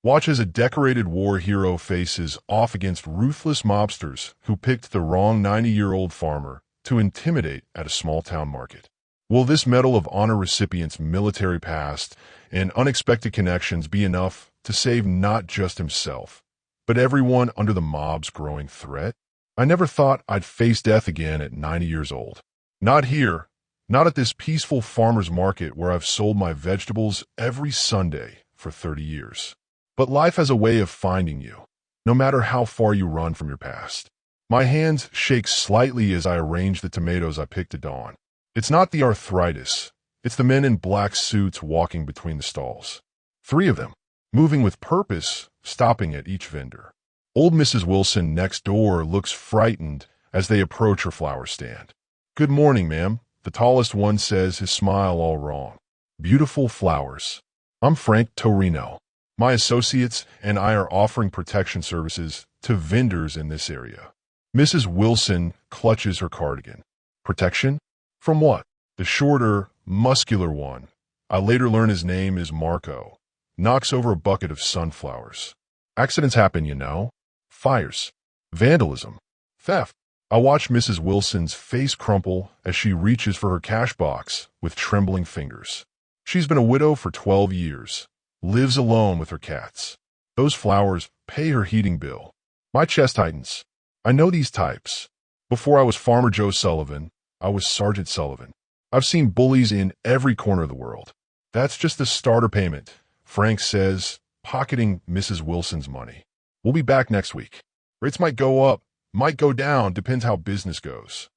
Watch as a decorated war hero faces off against ruthless mobsters who picked the wrong 90-year-old farmer to intimidate at a small-town market. Will this Medal of Honor recipient's military past and unexpected connections be enough to save not just himself, but everyone under the mob's growing threat? I never thought I'd face death again at 90 years old. Not here. Not at this peaceful farmer's market where I've sold my vegetables every Sunday for 30 years. But life has a way of finding you, no matter how far you run from your past. My hands shake slightly as I arrange the tomatoes I picked at dawn. It's not the arthritis. It's the men in black suits walking between the stalls. 3 of them, moving with purpose, stopping at each vendor. Old Mrs. Wilson next door looks frightened as they approach her flower stand. "Good morning, ma'am," the tallest one says, his smile all wrong. "Beautiful flowers. I'm Frank Torino. My associates and I are offering protection services to vendors in this area." Mrs. Wilson clutches her cardigan. Protection? From what? The shorter, muscular one, I later learn his name is Marco, knocks over a bucket of sunflowers. "Accidents happen, you know. Fires, vandalism, theft." I watch Mrs. Wilson's face crumple as she reaches for her cash box with trembling fingers. She's been a widow for 12 years, lives alone with her cats. Those flowers pay her heating bill. My chest tightens. I know these types. Before I was Farmer Joe Sullivan, I was Sergeant Sullivan. I've seen bullies in every corner of the world. "That's just the starter payment," Frank says, pocketing Mrs. Wilson's money. "We'll be back next week. Rates might go up, might go down, depends how business goes."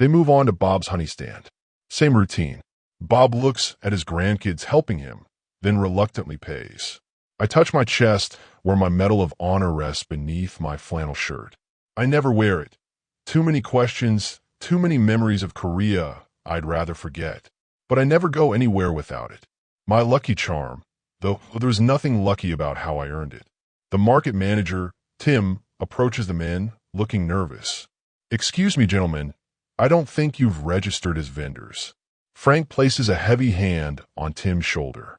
They move on to Bob's honey stand. Same routine. Bob looks at his grandkids helping him, then reluctantly pays. I touch my chest where my Medal of Honor rests beneath my flannel shirt. I never wear it. Too many questions, too many memories of Korea I'd rather forget. But I never go anywhere without it. My lucky charm, though there's nothing lucky about how I earned it. The market manager, Tim, approaches the men, looking nervous. "Excuse me, gentlemen, I don't think you've registered as vendors." Frank places a heavy hand on Tim's shoulder.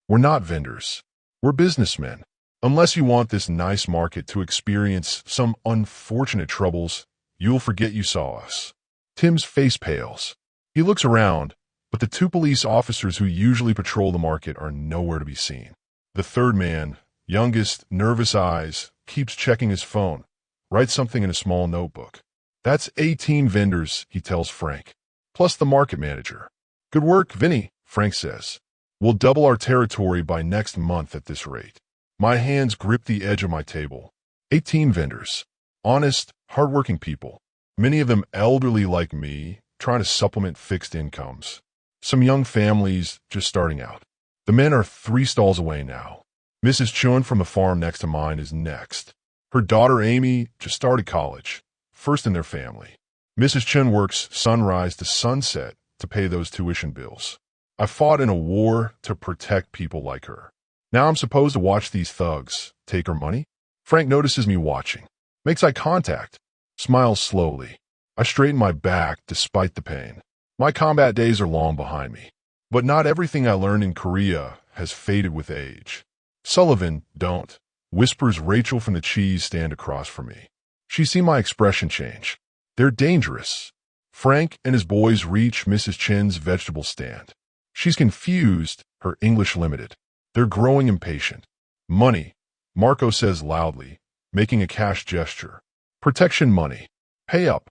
"We're not vendors. We're businessmen. Unless you want this nice market to experience some unfortunate troubles, you'll forget you saw us." Tim's face pales. He looks around, but the 2 police officers who usually patrol the market are nowhere to be seen. The third man, youngest, nervous eyes, keeps checking his phone, writes something in a small notebook. "That's 18 vendors," he tells Frank, "plus the market manager." "Good work, Vinny," Frank says. "We'll double our territory by next month at this rate." My hands grip the edge of my table. 18 vendors. Honest, hardworking people. Many of them elderly like me, trying to supplement fixed incomes. Some young families just starting out. The men are 3 stalls away now. Mrs. Chun from the farm next to mine is next. Her daughter Amy just started college, first in their family. Mrs. Chun works sunrise to sunset to pay those tuition bills. I fought in a war to protect people like her. Now I'm supposed to watch these thugs take her money? Frank notices me watching, makes eye contact, smiles slowly. I straighten my back despite the pain. My combat days are long behind me, but not everything I learned in Korea has faded with age. "Sullivan, don't," whispers Rachel from the cheese stand across from me. She's seen my expression change. They're dangerous. Frank and his boys reach Mrs. Chin's vegetable stand. She's confused, her English limited. They're growing impatient. "Money," Marco says loudly, making a cash gesture. "Protection money. Pay up."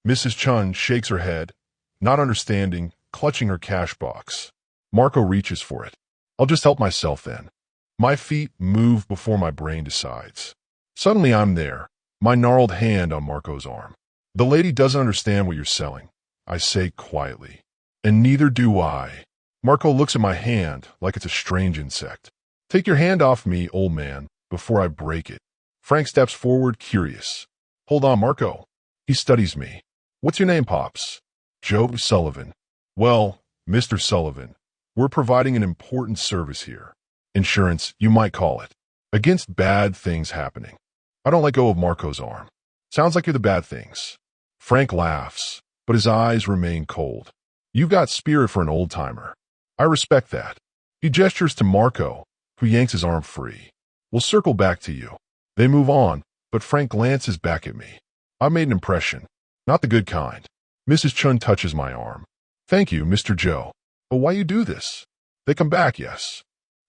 Mrs. Chun shakes her head, not understanding, clutching her cash box. Marco reaches for it. "I'll just help myself then." My feet move before my brain decides. Suddenly I'm there, my gnarled hand on Marco's arm. "The lady doesn't understand what you're selling," I say quietly. "And neither do I." Marco looks at my hand like it's a strange insect. "Take your hand off me, old man, before I break it." Frank steps forward, curious. "Hold on, Marco." He studies me. "What's your name, Pops?" "Joe Sullivan." "Well, Mr. Sullivan, we're providing an important service here. Insurance, you might call it. Against bad things happening." I don't let go of Marco's arm. "Sounds like you're the bad things." Frank laughs, but his eyes remain cold. "You've got spirit for an old-timer. I respect that." He gestures to Marco, who yanks his arm free. We'll circle back to you. They move on, but Frank glances back at me. I've made an impression. Not the good kind. Mrs. Chun touches my arm. Thank you, Mr. Joe. But why you do this? They come back, yes.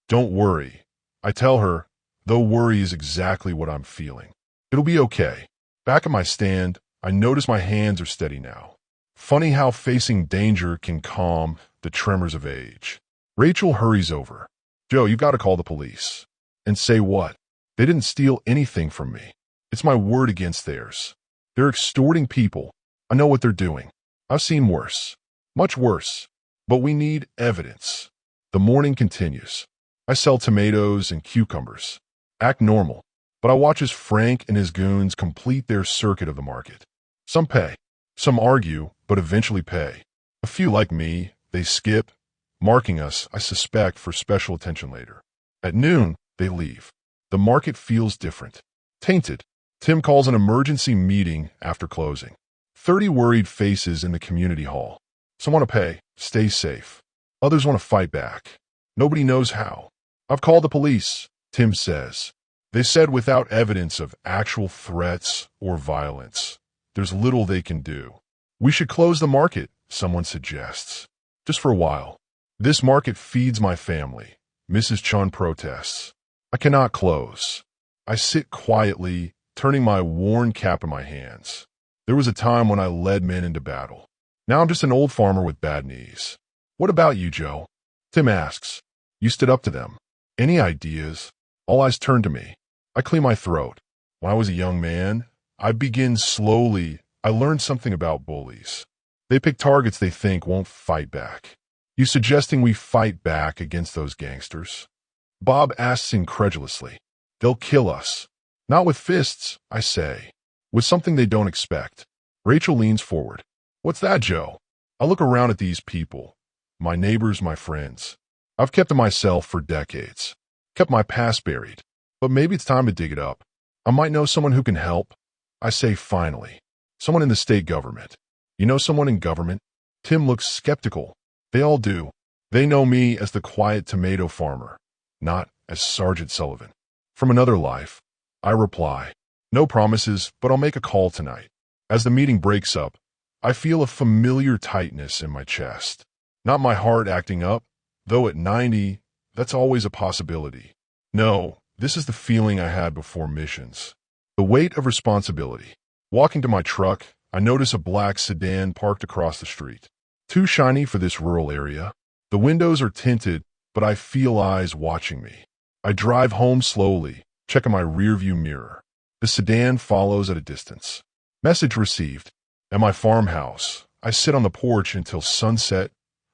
Don't worry. I tell her, though worry is exactly what I'm feeling. It'll be okay. Back at my stand, I notice my hands are steady now. Funny how facing danger can calm the tremors of age. Rachel hurries over. Joe, you've got to call the police. And say what? They didn't steal anything from me. It's my word against theirs. They're extorting people. I know what they're doing. I've seen worse. Much worse. But we need evidence. The morning continues. I sell tomatoes and cucumbers. Act normal. But I watch as Frank and his goons complete their circuit of the market. Some pay. Some argue, but eventually pay. A few like me, they skip, marking us, I suspect, for special attention later. At noon, they leave. The market feels different. Tainted. Tim calls an emergency meeting after closing. 30 worried faces in the community hall. Some want to pay, stay safe. Others want to fight back. Nobody knows how. I've called the police, Tim says. They said without evidence of actual threats or violence, there's little they can do. We should close the market, someone suggests. Just for a while. This market feeds my family, Mrs. Chun protests. I cannot close. I sit quietly, turning my worn cap in my hands. There was a time when I led men into battle. Now I'm just an old farmer with bad knees. What about you, Joe? Tim asks. You stood up to them. Any ideas? All eyes turn to me. I clear my throat. When I was a young man, I begin slowly. I learned something about bullies. They pick targets they think won't fight back. You suggesting we fight back against those gangsters? Bob asks incredulously. They'll kill us. Not with fists, I say. With something they don't expect. Rachel leans forward. What's that, Joe? I look around at these people. My neighbors, my friends. I've kept to myself for decades. Kept my past buried. But maybe it's time to dig it up. I might know someone who can help. I say finally. Someone in the state government. You know someone in government? Tim looks skeptical. They all do. They know me as the quiet tomato farmer, not as Sergeant Sullivan. From another life, I reply. No promises, but I'll make a call tonight. As the meeting breaks up, I feel a familiar tightness in my chest. Not my heart acting up, though at 90, that's always a possibility. No, this is the feeling I had before missions. The weight of responsibility. Walking to my truck, I notice a black sedan parked across the street. Too shiny for this rural area. The windows are tinted, but I feel eyes watching me. I drive home slowly, checking my rearview mirror. The sedan follows at a distance. Message received. At my farmhouse, I sit on the porch until sunset,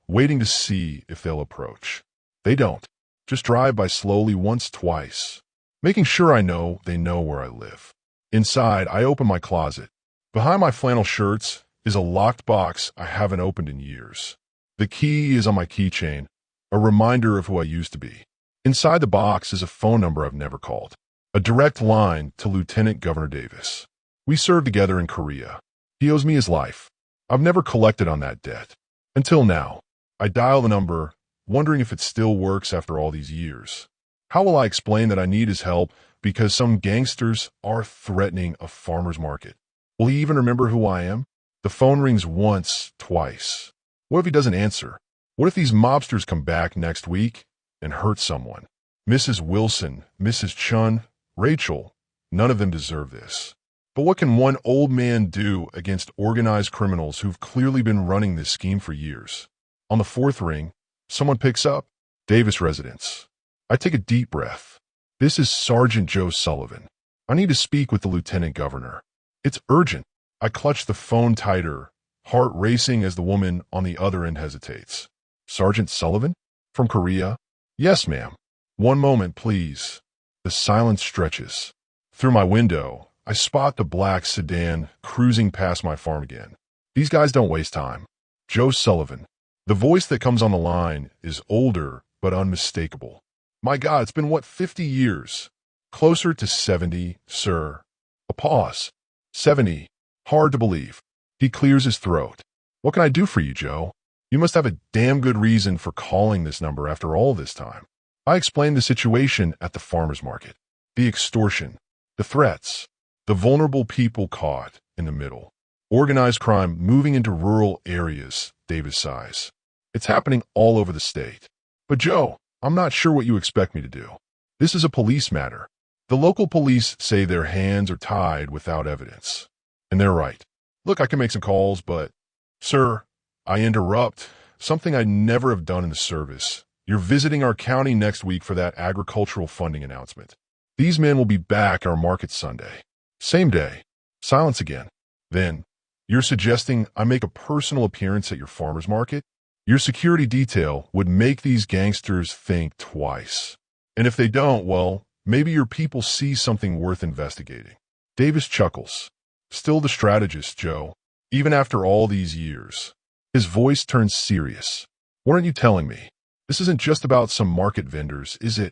waiting to see if they'll approach. They don't. Just drive by slowly once, twice, making sure I know they know where I live. Inside, I open my closet. Behind my flannel shirts is a locked box I haven't opened in years. The key is on my keychain, a reminder of who I used to be. Inside the box is a phone number I've never called, a direct line to Lieutenant Governor Davis. We served together in Korea. He owes me his life. I've never collected on that debt. Until now. I dial the number, wondering if it still works after all these years. How will I explain that I need his help because some gangsters are threatening a farmer's market? Will he even remember who I am? The phone rings once, twice. What if he doesn't answer? What if these mobsters come back next week and hurt someone? Mrs. Wilson, Mrs. Chun, Rachel, none of them deserve this. But what can one old man do against organized criminals who've clearly been running this scheme for years? On the fourth ring, someone picks up. Davis residence. I take a deep breath. This is Sergeant Joe Sullivan. I need to speak with the Lieutenant Governor. It's urgent. I clutch the phone tighter, heart racing as the woman on the other end hesitates. Sergeant Sullivan? From Korea? Yes, ma'am. One moment, please. The silence stretches. Through my window, I spot the black sedan cruising past my farm again. These guys don't waste time. Joe Sullivan. The voice that comes on the line is older but unmistakable. My God, it's been, 50 years? Closer to 70, sir. A pause. 70. Hard to believe. He clears his throat. What can I do for you, Joe? You must have a damn good reason for calling this number after all this time. I explained the situation at the farmer's market. The extortion, the threats, the vulnerable people caught in the middle. Organized crime moving into rural areas, Davis sighs. It's happening all over the state. But Joe, I'm not sure what you expect me to do. This is a police matter. The local police say their hands are tied without evidence. And they're right. Look, I can make some calls, but... Sir, I interrupt. Something I'd never have done in the service. You're visiting our county next week for that agricultural funding announcement. These men will be back our market Sunday. Same day. Silence again. Then, you're suggesting I make a personal appearance at your farmer's market? Your security detail would make these gangsters think twice. And if they don't, well, maybe your people see something worth investigating. Davis chuckles. Still the strategist, Joe, even after all these years. His voice turns serious. What aren't you telling me? This isn't just about some market vendors, is it?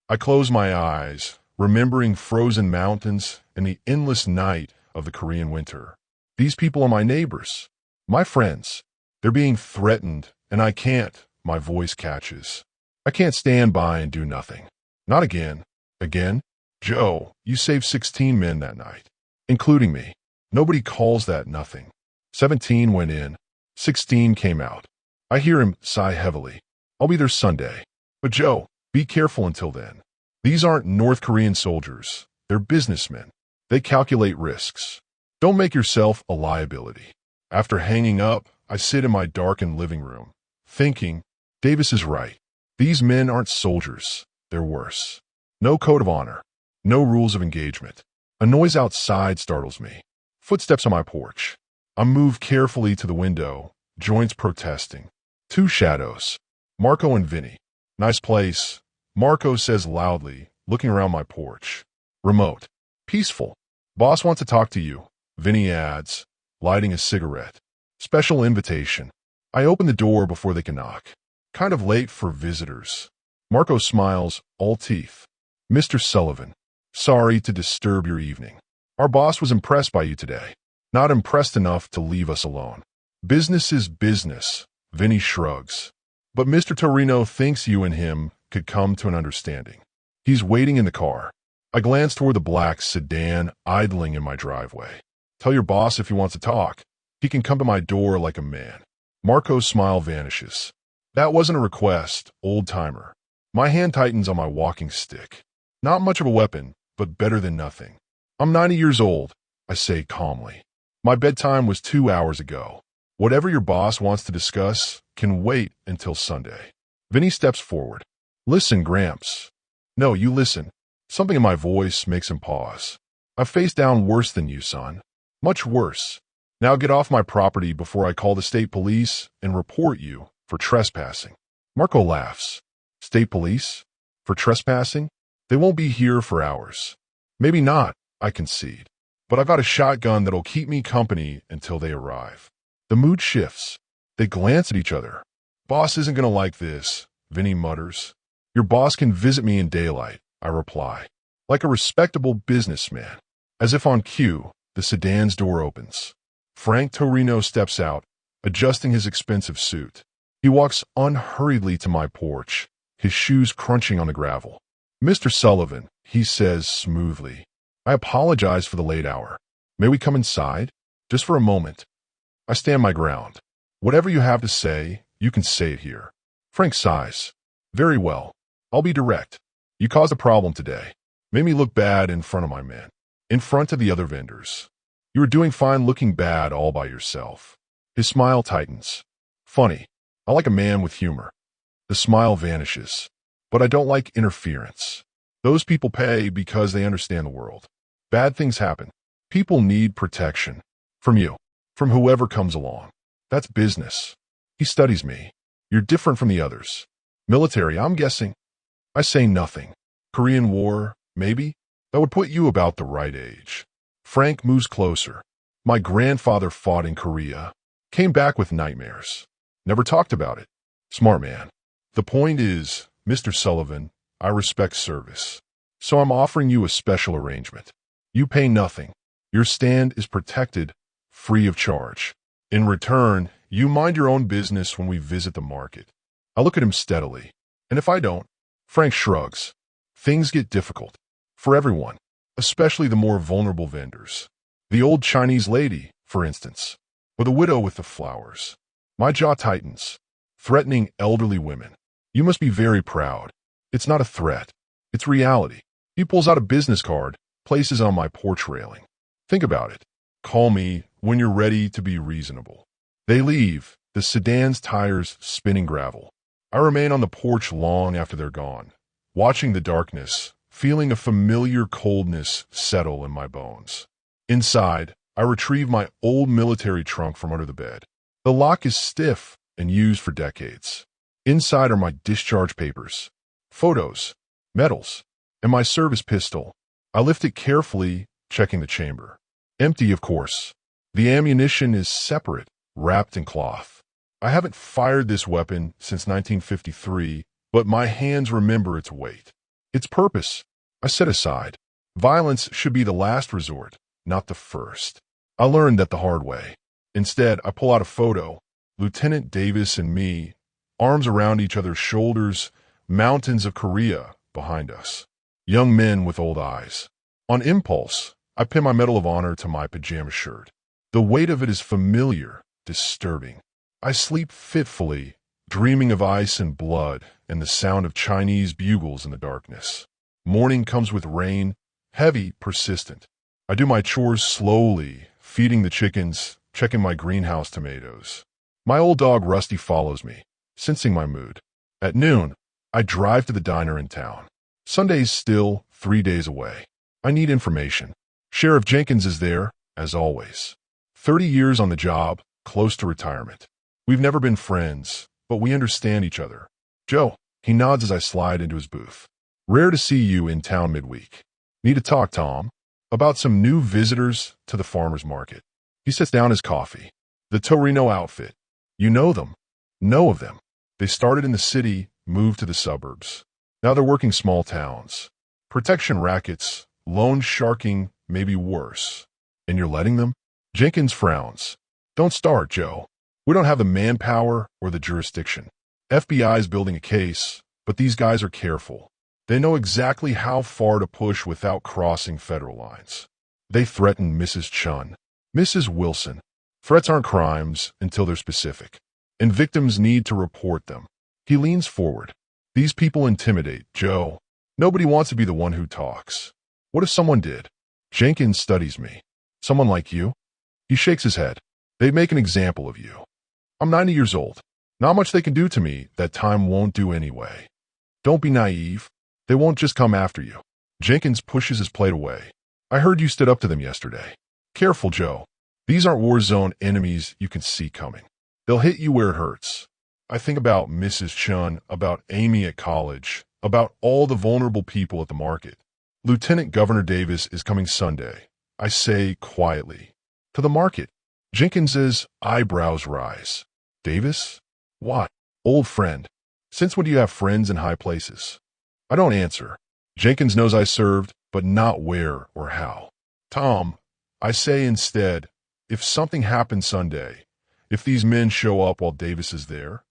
I close my eyes, remembering frozen mountains and the endless night of the Korean winter. These people are my neighbors, my friends. They're being threatened, and I can't, my voice catches. I can't stand by and do nothing. Not again. Again? Joe, you saved 16 men that night, including me. Nobody calls that nothing. 17 went in. 16 came out. I hear him sigh heavily. I'll be there Sunday. But Joe, be careful until then. These aren't North Korean soldiers. They're businessmen. They calculate risks. Don't make yourself a liability. After hanging up, I sit in my darkened living room, thinking, Davis is right. These men aren't soldiers. They're worse. No code of honor. No rules of engagement. A noise outside startles me. Footsteps on my porch. I move carefully to the window, joints protesting. Two shadows. Marco and Vinny. Nice place, Marco says loudly, looking around my porch. Remote. Peaceful. Boss wants to talk to you, Vinny adds, lighting a cigarette. Special invitation. I open the door before they can knock. Kind of late for visitors. Marco smiles, all teeth. Mr. Sullivan. Sorry to disturb your evening. Our boss was impressed by you today. Not impressed enough to leave us alone. Business is business, Vinny shrugs. But Mr. Torino thinks you and him could come to an understanding. He's waiting in the car. I glance toward the black sedan idling in my driveway. Tell your boss if he wants to talk. He can come to my door like a man. Marco's smile vanishes. That wasn't a request, old-timer. My hand tightens on my walking stick. Not much of a weapon, but better than nothing. I'm 90 years old, I say calmly. My bedtime was 2 hours ago. Whatever your boss wants to discuss can wait until Sunday. Vinny steps forward. Listen, Gramps. No, you listen. Something in my voice makes him pause. I've faced down worse than you, son. Much worse. Now get off my property before I call the state police and report you for trespassing. Marco laughs. State police? For trespassing? They won't be here for hours. Maybe not, I concede. But I've got a shotgun that'll keep me company until they arrive. The mood shifts. They glance at each other. Boss isn't gonna like this, Vinny mutters. Your boss can visit me in daylight, I reply. Like a respectable businessman. As if on cue, the sedan's door opens. Frank Torino steps out, adjusting his expensive suit. He walks unhurriedly to my porch, his shoes crunching on the gravel. Mr. Sullivan, he says smoothly. I apologize for the late hour. May we come inside? Just for a moment. I stand my ground. Whatever you have to say, you can say it here. Frank sighs. Very well. I'll be direct. You caused a problem today. Made me look bad in front of my men. In front of the other vendors. You were doing fine looking bad all by yourself. His smile tightens. Funny. I like a man with humor. The smile vanishes. But I don't like interference. Those people pay because they understand the world. Bad things happen. People need protection. From you. From whoever comes along. That's business. He studies me. You're different from the others. Military, I'm guessing. I say nothing. Korean War, maybe? That would put you about the right age. Frank moves closer. My grandfather fought in Korea. Came back with nightmares. Never talked about it. Smart man. The point is, Mr. Sullivan, I respect service. So I'm offering you a special arrangement. You pay nothing. Your stand is protected, free of charge. In return, you mind your own business when we visit the market. I look at him steadily. And if I don't? Frank shrugs. Things get difficult. For everyone, especially the more vulnerable vendors. The old Chinese lady, for instance, or the widow with the flowers. My jaw tightens. Threatening elderly women. You must be very proud. It's not a threat. It's reality. He pulls out a business card, places it on my porch railing. Think about it. Call me when you're ready to be reasonable. They leave, the sedan's tires spinning gravel. I remain on the porch long after they're gone, watching the darkness, feeling a familiar coldness settle in my bones. Inside, I retrieve my old military trunk from under the bed. The lock is stiff and used for decades. Inside are my discharge papers, photos, medals, and my service pistol. I lift it carefully, checking the chamber. Empty, of course. The ammunition is separate, wrapped in cloth. I haven't fired this weapon since 1953, but my hands remember its weight. Its purpose, I set aside. Violence should be the last resort, not the first. I learned that the hard way. Instead, I pull out a photo. Lieutenant Davis and me, arms around each other's shoulders, mountains of Korea behind us. Young men with old eyes. On impulse, I pin my Medal of Honor to my pajama shirt. The weight of it is familiar, disturbing. I sleep fitfully, dreaming of ice and blood and the sound of Chinese bugles in the darkness. Morning comes with rain, heavy, persistent. I do my chores slowly, feeding the chickens, checking my greenhouse tomatoes. My old dog Rusty follows me, sensing my mood. At noon, I drive to the diner in town. Sunday's still 3 days away. I need information. Sheriff Jenkins is there, as always. 30 years on the job, close to retirement. We've never been friends, but we understand each other. Joe, he nods as I slide into his booth. Rare to see you in town midweek. Need to talk, Tom, about some new visitors to the farmer's market. He sets down his coffee. The Torino outfit. You know them. Know of them. They started in the city, moved to the suburbs. Now they're working small towns. Protection rackets, loan sharking, maybe worse. And you're letting them? Jenkins frowns. Don't start, Joe. We don't have the manpower or the jurisdiction. FBI's building a case, but these guys are careful. They know exactly how far to push without crossing federal lines. They threaten Mrs. Chun, Mrs. Wilson. Threats aren't crimes until they're specific, and victims need to report them. He leans forward. These people intimidate, Joe. Nobody wants to be the one who talks. What if someone did? Jenkins studies me. Someone like you? He shakes his head. They'd make an example of you. I'm 90 years old. Not much they can do to me that time won't do anyway. Don't be naive. They won't just come after you. Jenkins pushes his plate away. I heard you stood up to them yesterday. Careful, Joe. These aren't war zone enemies you can see coming. They'll hit you where it hurts. I think about Mrs. Chun, about Amy at college, about all the vulnerable people at the market. Lieutenant Governor Davis is coming Sunday, I say quietly. To the market. Jenkins's eyebrows rise. Davis? What? Old friend. Since when do you have friends in high places? I don't answer. Jenkins knows I served, but not where or how. Tom, I say instead, if something happens Sunday, if these men show up while Davis is there,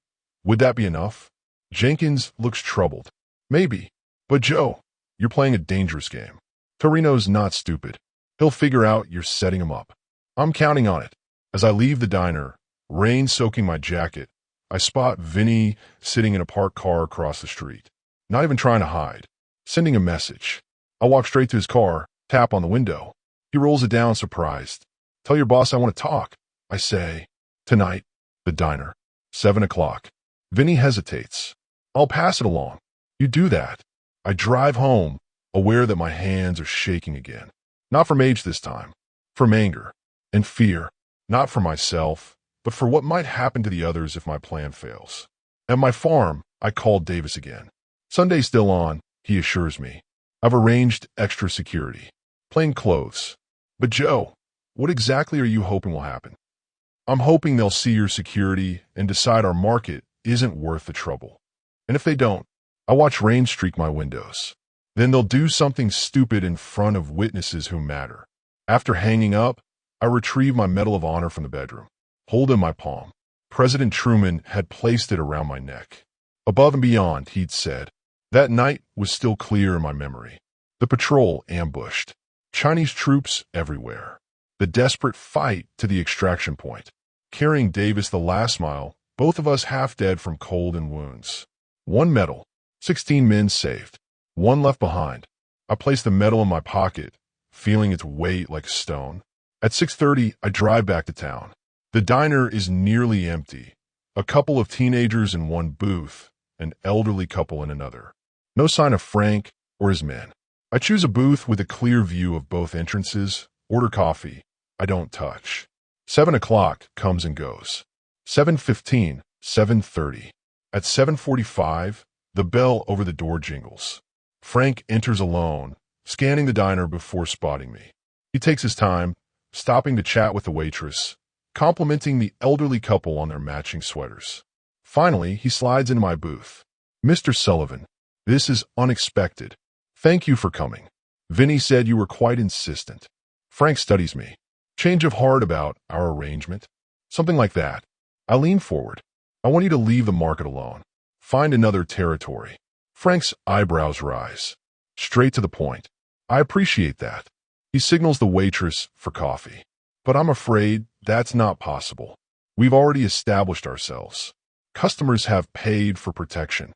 would that be enough? Jenkins looks troubled. Maybe. But Joe, you're playing a dangerous game. Torino's not stupid. He'll figure out you're setting him up. I'm counting on it. As I leave the diner, rain soaking my jacket, I spot Vinny sitting in a parked car across the street. Not even trying to hide. Sending a message. I walk straight to his car, tap on the window. He rolls it down, surprised. Tell your boss I want to talk. I say. Tonight. The diner. 7 o'clock. Vinny hesitates. I'll pass it along. You do that. I drive home, aware that my hands are shaking again. Not from age this time. From anger. And fear. Not for myself, but for what might happen to the others if my plan fails. At my farm, I called Davis again. Sunday's still on, he assures me. I've arranged extra security. Plain clothes. But Joe, what exactly are you hoping will happen? I'm hoping they'll see your security and decide our market isn't worth the trouble. And if they don't, I watch rain streak my windows. Then they'll do something stupid in front of witnesses who matter. After hanging up, I retrieve my Medal of Honor from the bedroom. Hold in my palm. President Truman had placed it around my neck. Above and beyond, he'd said. That night was still clear in my memory. The patrol ambushed. Chinese troops everywhere. The desperate fight to the extraction point. Carrying Davis the last mile, both of us half dead from cold and wounds. One medal. 16 men saved. One left behind. I placed the medal in my pocket, feeling its weight like a stone. At 6:30, I drive back to town. The diner is nearly empty. A couple of teenagers in one booth, an elderly couple in another. No sign of Frank or his men. I choose a booth with a clear view of both entrances, order coffee. I don't touch. 7 o'clock comes and goes. 7:15, 7:30. At 7:45, the bell over the door jingles. Frank enters alone, scanning the diner before spotting me. He takes his time, stopping to chat with the waitress, complimenting the elderly couple on their matching sweaters. Finally, he slides into my booth. "Mr. Sullivan, this is unexpected. Thank you for coming. Vinny said you were quite insistent." Frank studies me. "Change of heart about our arrangement?" Something like that. I lean forward. "I want you to leave the market alone. Find another territory." Frank's eyebrows rise. Straight to the point. "I appreciate that." He signals the waitress for coffee. "But I'm afraid that's not possible. We've already established ourselves. Customers have paid for protection.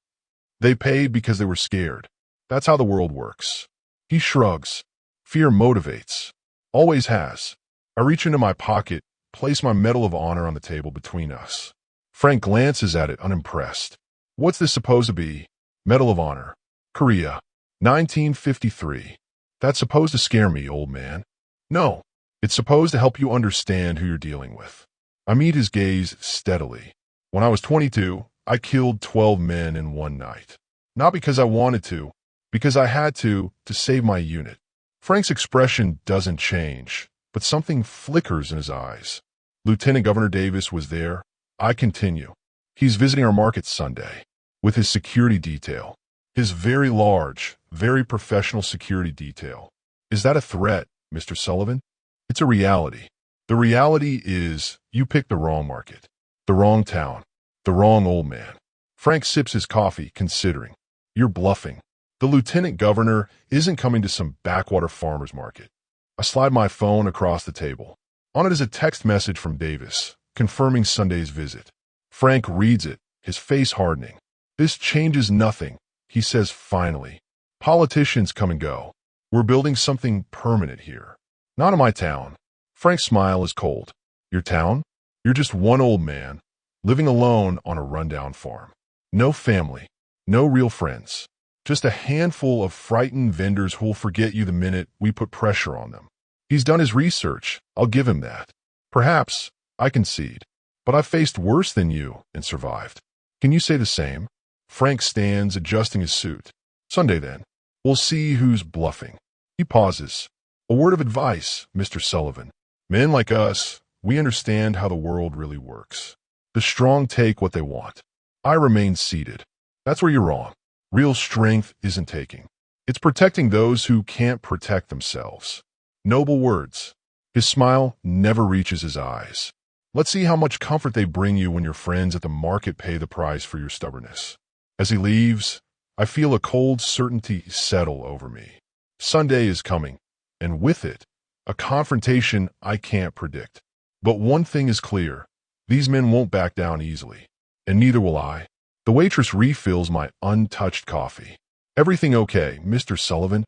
They paid because they were scared. That's how the world works." He shrugs. "Fear motivates. Always has." I reach into my pocket, place my Medal of Honor on the table between us. Frank glances at it, unimpressed. "What's this supposed to be?" "Medal of Honor. Korea. 1953. That's supposed to scare me, old man." "No. It's supposed to help you understand who you're dealing with." I meet his gaze steadily. "When I was 22, I killed 12 men in one night. Not because I wanted to, because I had to save my unit." Frank's expression doesn't change, but something flickers in his eyes. "Lieutenant Governor Davis was there." I continue. "He's visiting our market Sunday with his security detail. His very large, very professional security detail. Is that a threat, Mr. Sullivan?" "It's a reality. The reality is you picked the wrong market, the wrong town, the wrong old man." Frank sips his coffee, considering. "You're bluffing. The lieutenant governor isn't coming to some backwater farmer's market." I slide my phone across the table. On it is a text message from Davis, confirming Sunday's visit. Frank reads it, his face hardening. "This changes nothing," he says finally. "Politicians come and go. We're building something permanent here. Not in my town." Frank's smile is cold. "Your town? You're just one old man, living alone on a rundown farm. No family, no real friends. Just a handful of frightened vendors who'll forget you the minute we put pressure on them." He's done his research, I'll give him that. Perhaps, I concede. But I've faced worse than you and survived. Can you say the same? Frank stands, adjusting his suit. "Sunday then. We'll see who's bluffing." He pauses. "A word of advice, Mr. Sullivan. Men like us, we understand how the world really works. The strong take what they want. I remain seated. That's where you're wrong. Real strength isn't taking. It's protecting those who can't protect themselves." Noble words. His smile never reaches his eyes. "Let's see how much comfort they bring you when your friends at the market pay the price for your stubbornness." As he leaves, I feel a cold certainty settle over me. Sunday is coming, and with it, a confrontation I can't predict. But one thing is clear. These men won't back down easily, and neither will I. The waitress refills my untouched coffee. "Everything okay, Mr. Sullivan?"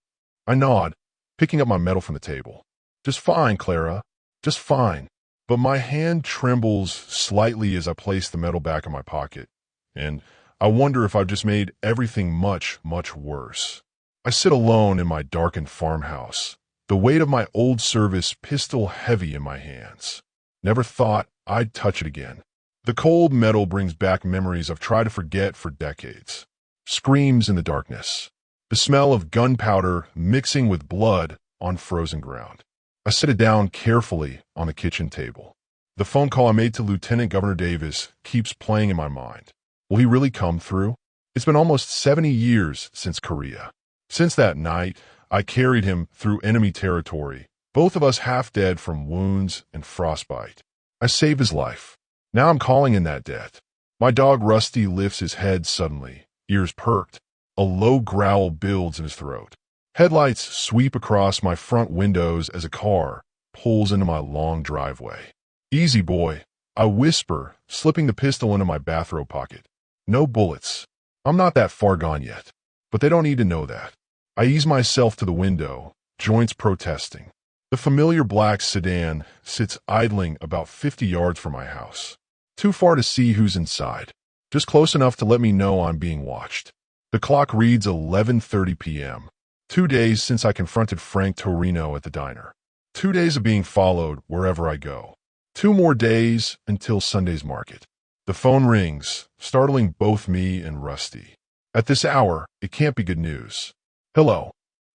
I nod, picking up my medal from the table. "Just fine, Clara. Just fine." But my hand trembles slightly as I place the medal back in my pocket, and I wonder if I've just made everything much, much worse. I sit alone in my darkened farmhouse, the weight of my old service pistol heavy in my hands. Never thought I'd touch it again. The cold metal brings back memories I've tried to forget for decades. Screams in the darkness. The smell of gunpowder mixing with blood on frozen ground. I sit it down carefully on the kitchen table. The phone call I made to Lieutenant Governor Davis keeps playing in my mind. Will he really come through? It's been almost 70 years since Korea. Since that night, I carried him through enemy territory, both of us half dead from wounds and frostbite. I saved his life. Now I'm calling in that debt. My dog Rusty lifts his head suddenly, ears perked. A low growl builds in his throat. Headlights sweep across my front windows as a car pulls into my long driveway. "Easy, boy," I whisper, slipping the pistol into my bathrobe pocket. "No bullets. I'm not that far gone yet. But they don't need to know that." I ease myself to the window, joints protesting. The familiar black sedan sits idling about 50 yards from my house. Too far to see who's inside, just close enough to let me know I'm being watched. The clock reads 11:30 p.m. 2 days since I confronted Frank Torino at the diner. 2 days of being followed wherever I go. 2 more days until Sunday's market. The phone rings, startling both me and Rusty. At this hour, it can't be good news. "Hello,"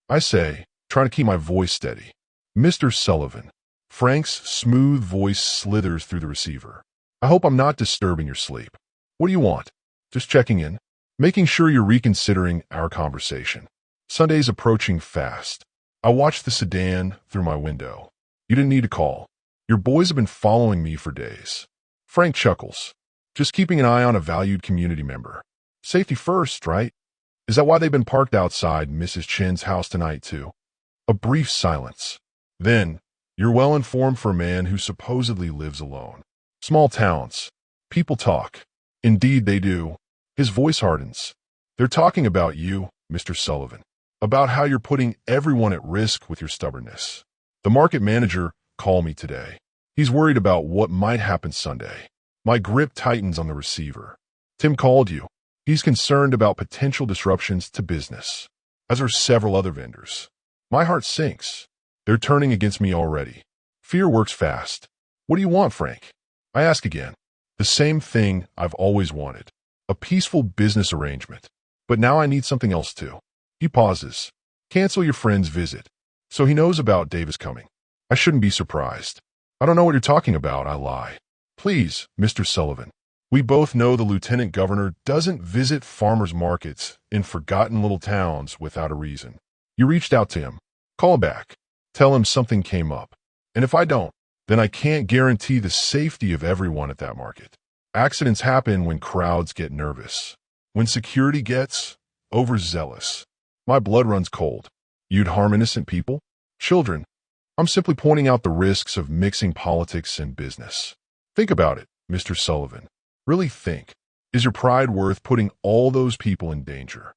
I say, trying to keep my voice steady. "Mr. Sullivan." Frank's smooth voice slithers through the receiver. "I hope I'm not disturbing your sleep. What do you want?" "Just checking in. Making sure you're reconsidering our conversation. Sunday's approaching fast." I watch the sedan through my window. "You didn't need to call. Your boys have been following me for days." Frank chuckles. "Just keeping an eye on a valued community member. Safety first, right? Is that why they've been parked outside Mrs. Chen's house tonight, too?" A brief silence. Then, "You're well informed for a man who supposedly lives alone. Small towns. People talk. Indeed they do." His voice hardens. "They're talking about you, Mr. Sullivan. About how you're putting everyone at risk with your stubbornness. The market manager called me today. He's worried about what might happen Sunday." My grip tightens on the receiver. "Tim called you. He's concerned about potential disruptions to business, as are several other vendors." My heart sinks. They're turning against me already. Fear works fast. "What do you want, Frank?" I ask again. The same thing I've always wanted. A peaceful business arrangement. But now I need something else too. He pauses. "Cancel your friend's visit." So he knows about Davis coming. I shouldn't be surprised. "I don't know what you're talking about," I lie. "Please, Mr. Sullivan. We both know the lieutenant governor doesn't visit farmers' markets in forgotten little towns without a reason. You reached out to him. Call him back. Tell him something came up. And if I don't, then I can't guarantee the safety of everyone at that market. Accidents happen when crowds get nervous. When security gets overzealous. My blood runs cold. You'd harm innocent people? Children? I'm simply pointing out the risks of mixing politics and business. Think about it, Mr. Sullivan. Really think. Is your pride worth putting all those people in danger?"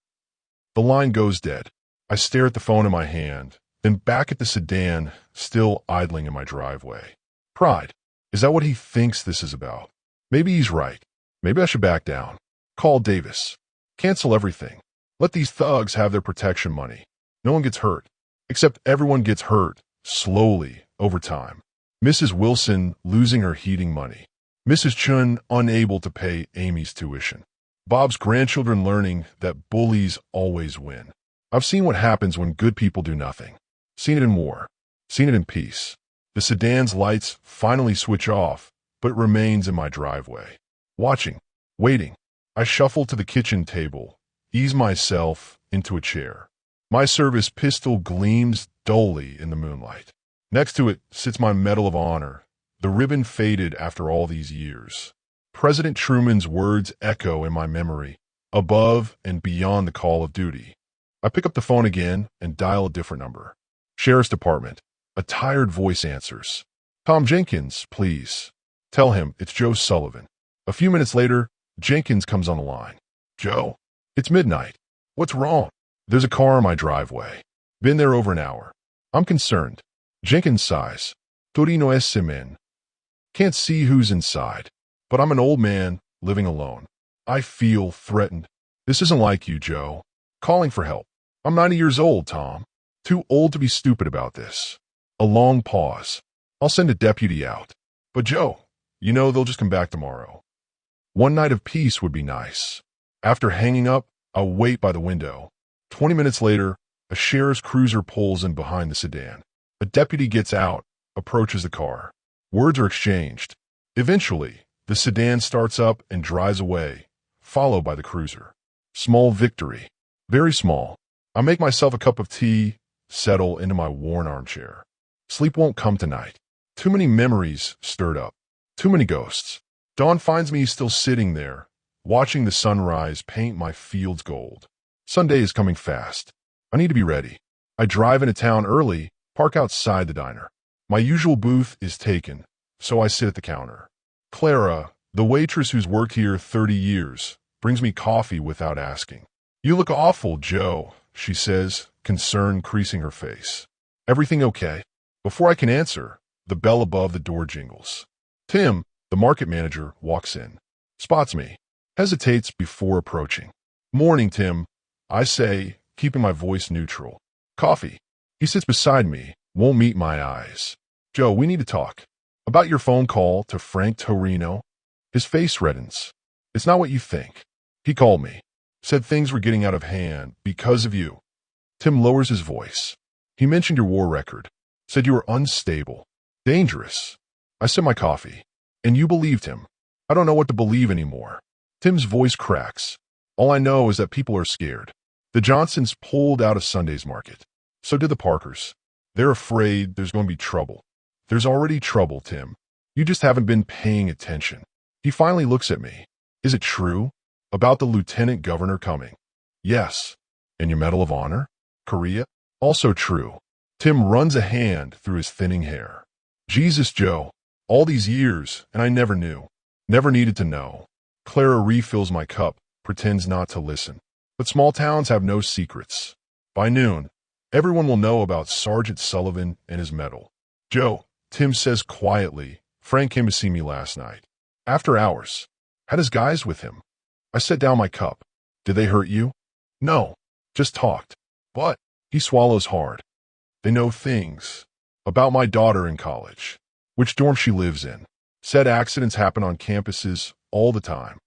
The line goes dead. I stare at the phone in my hand, then back at the sedan still idling in my driveway. Pride. Is that what he thinks this is about? Maybe he's right. Maybe I should back down. Call Davis. Cancel everything. Let these thugs have their protection money. No one gets hurt. Except everyone gets hurt, slowly, over time. Mrs. Wilson losing her heating money. Mrs. Chun unable to pay Amy's tuition. Bob's grandchildren learning that bullies always win. I've seen what happens when good people do nothing. Seen it in war. Seen it in peace. The sedan's lights finally switch off, but it remains in my driveway. Watching. Waiting. I shuffle to the kitchen table, ease myself into a chair. My service pistol gleams dully in the moonlight. Next to it sits my Medal of Honor, the ribbon faded after all these years. President Truman's words echo in my memory, above and beyond the call of duty. I pick up the phone again and dial a different number. Sheriff's Department. A tired voice answers. "Tom Jenkins, please." Tell him it's Joe Sullivan. A few minutes later, Jenkins comes on the line. "Joe, it's midnight. What's wrong?" "There's a car in my driveway. Been there over an hour. I'm concerned." Jenkins sighs. "Torino es semen." Can't see who's inside, but I'm an old man living alone. I feel threatened. "This isn't like you, Joe. Calling for help. I'm 90 years old, Tom. Too old to be stupid about this." A long pause. "I'll send a deputy out." "But Joe, you know they'll just come back tomorrow." One night of peace would be nice. After hanging up, I'll wait by the window. 20 minutes later, a sheriff's cruiser pulls in behind the sedan. A deputy gets out, approaches the car. Words are exchanged. Eventually, the sedan starts up and drives away, followed by the cruiser. Small victory. Very small. I make myself a cup of tea, settle into my worn armchair. Sleep won't come tonight. Too many memories stirred up. Too many ghosts. Dawn finds me still sitting there, watching the sunrise paint my fields gold. Sunday is coming fast. I need to be ready. I drive into town early, park outside the diner. My usual booth is taken, so I sit at the counter. Clara, the waitress who's worked here 30 years, brings me coffee without asking. "You look awful, Joe," she says, concern creasing her face. "Everything okay?" Before I can answer, the bell above the door jingles. Tim, the market manager, walks in, spots me, hesitates before approaching. "Morning, Tim," I say, keeping my voice neutral. "Coffee." He sits beside me, won't meet my eyes. "Joe, we need to talk. About your phone call to Frank Torino." His face reddens. "It's not what you think. He called me. Said things were getting out of hand because of you." Tim lowers his voice. "He mentioned your war record. Said you were unstable. Dangerous." I sip my coffee. "And you believed him." "I don't know what to believe anymore." Tim's voice cracks. "All I know is that people are scared. The Johnsons pulled out of Sunday's market. So did the Parkers. They're afraid there's going to be trouble." "There's already trouble, Tim. You just haven't been paying attention." He finally looks at me. "Is it true? About the lieutenant governor coming?" "Yes." "And your Medal of Honor?" "Korea?" "Also true." Tim runs a hand through his thinning hair. "Jesus, Joe. All these years, and I never knew. Never needed to know." Clara refills my cup, pretends not to listen. But small towns have no secrets. By noon, everyone will know about Sergeant Sullivan and his medal. "Joe," Tim says quietly, "Frank came to see me last night. After hours. Had his guys with him." I set down my cup. "Did they hurt you?" "No, just talked." "But," he swallows hard, "they know things. About my daughter in college. Which dorm she lives in. Said accidents happen on campuses all the time."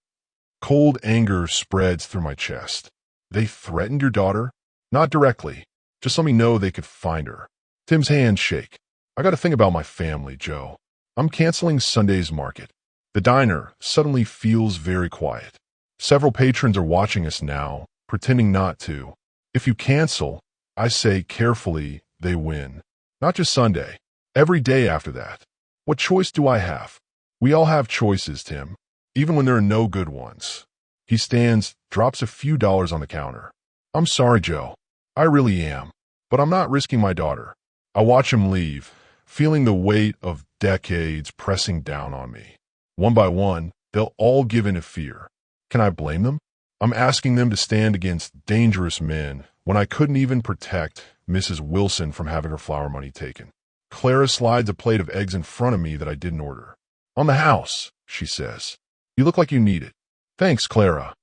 Cold anger spreads through my chest. "They threatened your daughter?" "Not directly. Just let me know they could find her." Tim's hands shake. "I got to think about my family, Joe. I'm canceling Sunday's market." The diner suddenly feels very quiet. Several patrons are watching us now, pretending not to. "If you cancel," I say carefully, "they win. Not just Sunday. Every day after that. What choice do I have?" "We all have choices, Tim. Even when there are no good ones." He stands, drops a few dollars on the counter. "I'm sorry, Joe. I really am. But I'm not risking my daughter." I watch him leave, feeling the weight of decades pressing down on me. One by one, they'll all give in to fear. Can I blame them? I'm asking them to stand against dangerous men when I couldn't even protect Mrs. Wilson from having her flower money taken. Clara slides a plate of eggs in front of me that I didn't order. "On the house," she says. "You look like you need it." "Thanks, Clara."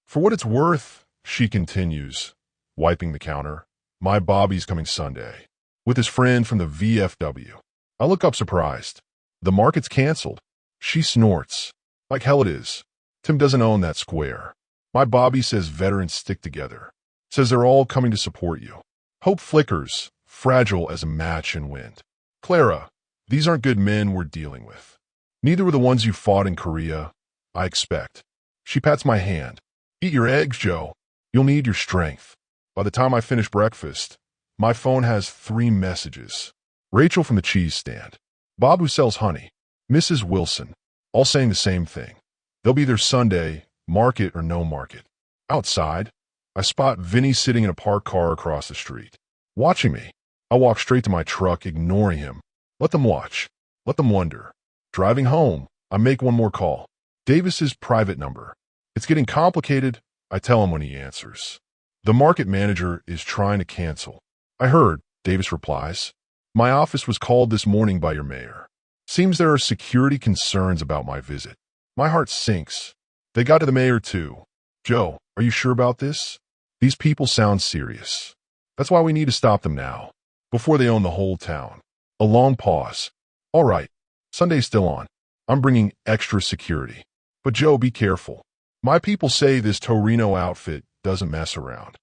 "For what it's worth," she continues, wiping the counter, "my Bobby's coming Sunday. With his friend from the VFW. I look up surprised. "The market's canceled." She snorts. "Like hell it is. Tim doesn't own that square. My Bobby says veterans stick together. Says they're all coming to support you." Hope flickers, fragile as a match in wind. "Clara, these aren't good men we're dealing with. Neither were the ones you fought in Korea, I expect." She pats my hand. "Eat your eggs, Joe. You'll need your strength." By the time I finish breakfast, my phone has 3 messages. Rachel from the cheese stand. Bob who sells honey. Mrs. Wilson. All saying the same thing. They'll be there Sunday, market or no market. Outside, I spot Vinny sitting in a parked car across the street, watching me. I walk straight to my truck, ignoring him. Let them watch. Let them wonder. Driving home, I make one more call. Davis's private number. "It's getting complicated," I tell him when he answers. "The market manager is trying to cancel." "I heard," Davis replies. "My office was called this morning by your mayor. Seems there are security concerns about my visit." My heart sinks. They got to the mayor too. "Joe, are you sure about this? These people sound serious. That's why we need to stop them now, before they own the whole town." A long pause. "All right, Sunday's still on. I'm bringing extra security. But Joe, be careful. My people say this Torino outfit doesn't mess around."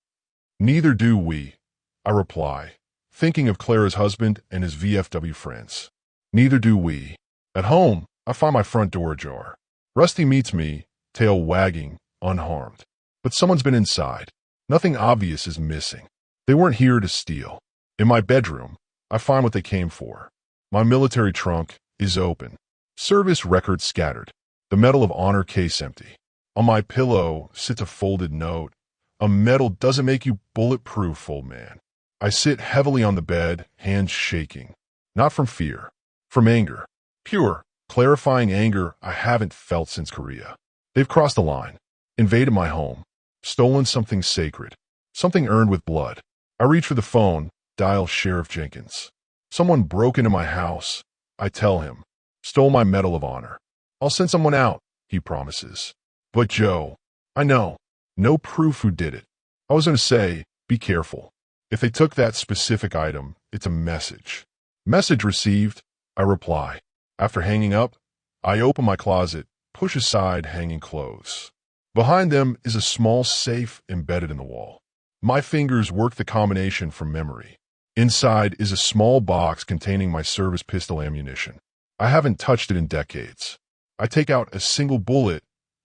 "Neither do we," I reply, thinking of Clara's husband and his VFW friends. "Neither do we." At home, I find my front door ajar. Rusty meets me, tail wagging, unharmed. But someone's been inside. Nothing obvious is missing. They weren't here to steal. In my bedroom, I find what they came for. My military trunk is open. Service records scattered. The Medal of Honor case empty. On my pillow sits a folded note. "A medal doesn't make you bulletproof, old man. I sit heavily on the bed, hands shaking. Not from fear, from anger. Pure, clarifying anger I haven't felt since Korea. They've crossed the line, invaded my home, stolen something sacred, something earned with blood. I reach for the phone, dial Sheriff Jenkins. Someone broke into my house. I tell him. Stole my Medal of Honor. I'll send someone out, he promises. But Joe, I know. No proof who did it. I was going to say, be careful. If they took that specific item, it's a message. Message received, I reply. After hanging up, I open my closet, push aside hanging clothes. Behind them is a small safe embedded in the wall. My fingers work the combination from memory. Inside is a small box containing my service pistol ammunition. I haven't touched it in decades. I take out a single bullet,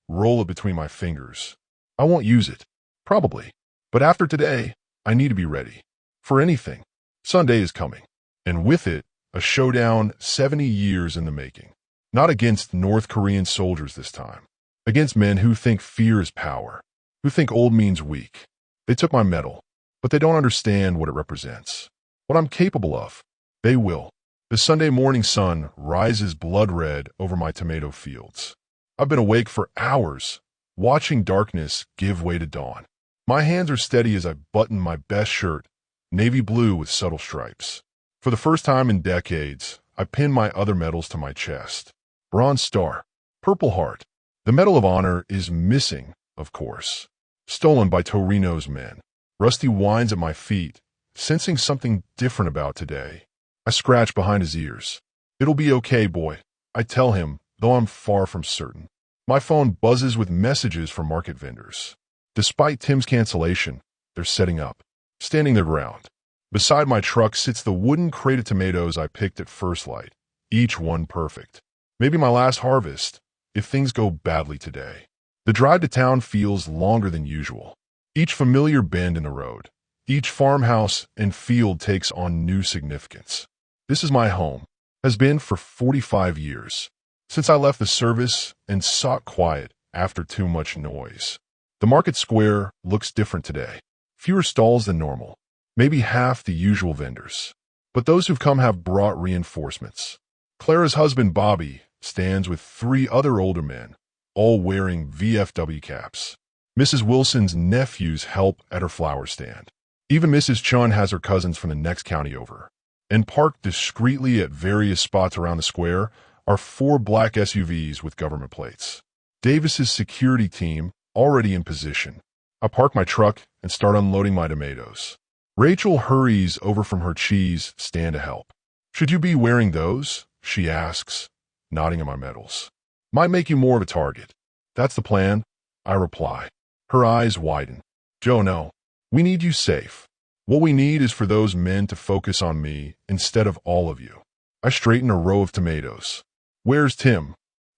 roll it between my fingers. I won't use it. Probably. But after today, I need to be ready. For anything. Sunday is coming. And with it, a showdown 70 years in the making. Not against North Korean soldiers this time. Against men who think fear is power. Who think old means weak. They took my medal, but they don't understand what it represents. What I'm capable of. They will. The Sunday morning sun rises blood red over my tomato fields. I've been awake for hours, watching darkness give way to dawn. My hands are steady as I button my best shirt, navy blue with subtle stripes. For the first time in decades, I pin my other medals to my chest. Bronze Star, Purple Heart. The Medal of Honor is missing, of course. Stolen by Torino's men. Rusty whines at my feet, sensing something different about today. I scratch behind his ears. It'll be okay, boy, I tell him, though I'm far from certain. My phone buzzes with messages from market vendors. Despite Tim's cancellation, they're setting up, standing their ground. Beside my truck sits the wooden crate of tomatoes I picked at first light, each one perfect. Maybe my last harvest, if things go badly today. The drive to town feels longer than usual. Each familiar bend in the road, each farmhouse and field takes on new significance. This is my home, has been for 45 years, since I left the service and sought quiet after too much noise. The market square looks different today. Fewer stalls than normal, maybe half the usual vendors. But those who've come have brought reinforcements. Clara's husband, Bobby, stands with 3 other older men, all wearing VFW caps. Mrs. Wilson's nephews help at her flower stand. Even Mrs. Chun has her cousins from the next county over. And parked discreetly at various spots around the square are 4 black SUVs with government plates. Davis's security team already in position. I park my truck and start unloading my tomatoes. Rachel hurries over from her cheese stand to help. Should you be wearing those? She asks, nodding at my medals. Might make you more of a target. That's the plan, I reply. Her eyes widen. Joe, no. We need you safe. What we need is for those men to focus on me instead of all of you. I straighten a row of tomatoes. Where's Tim?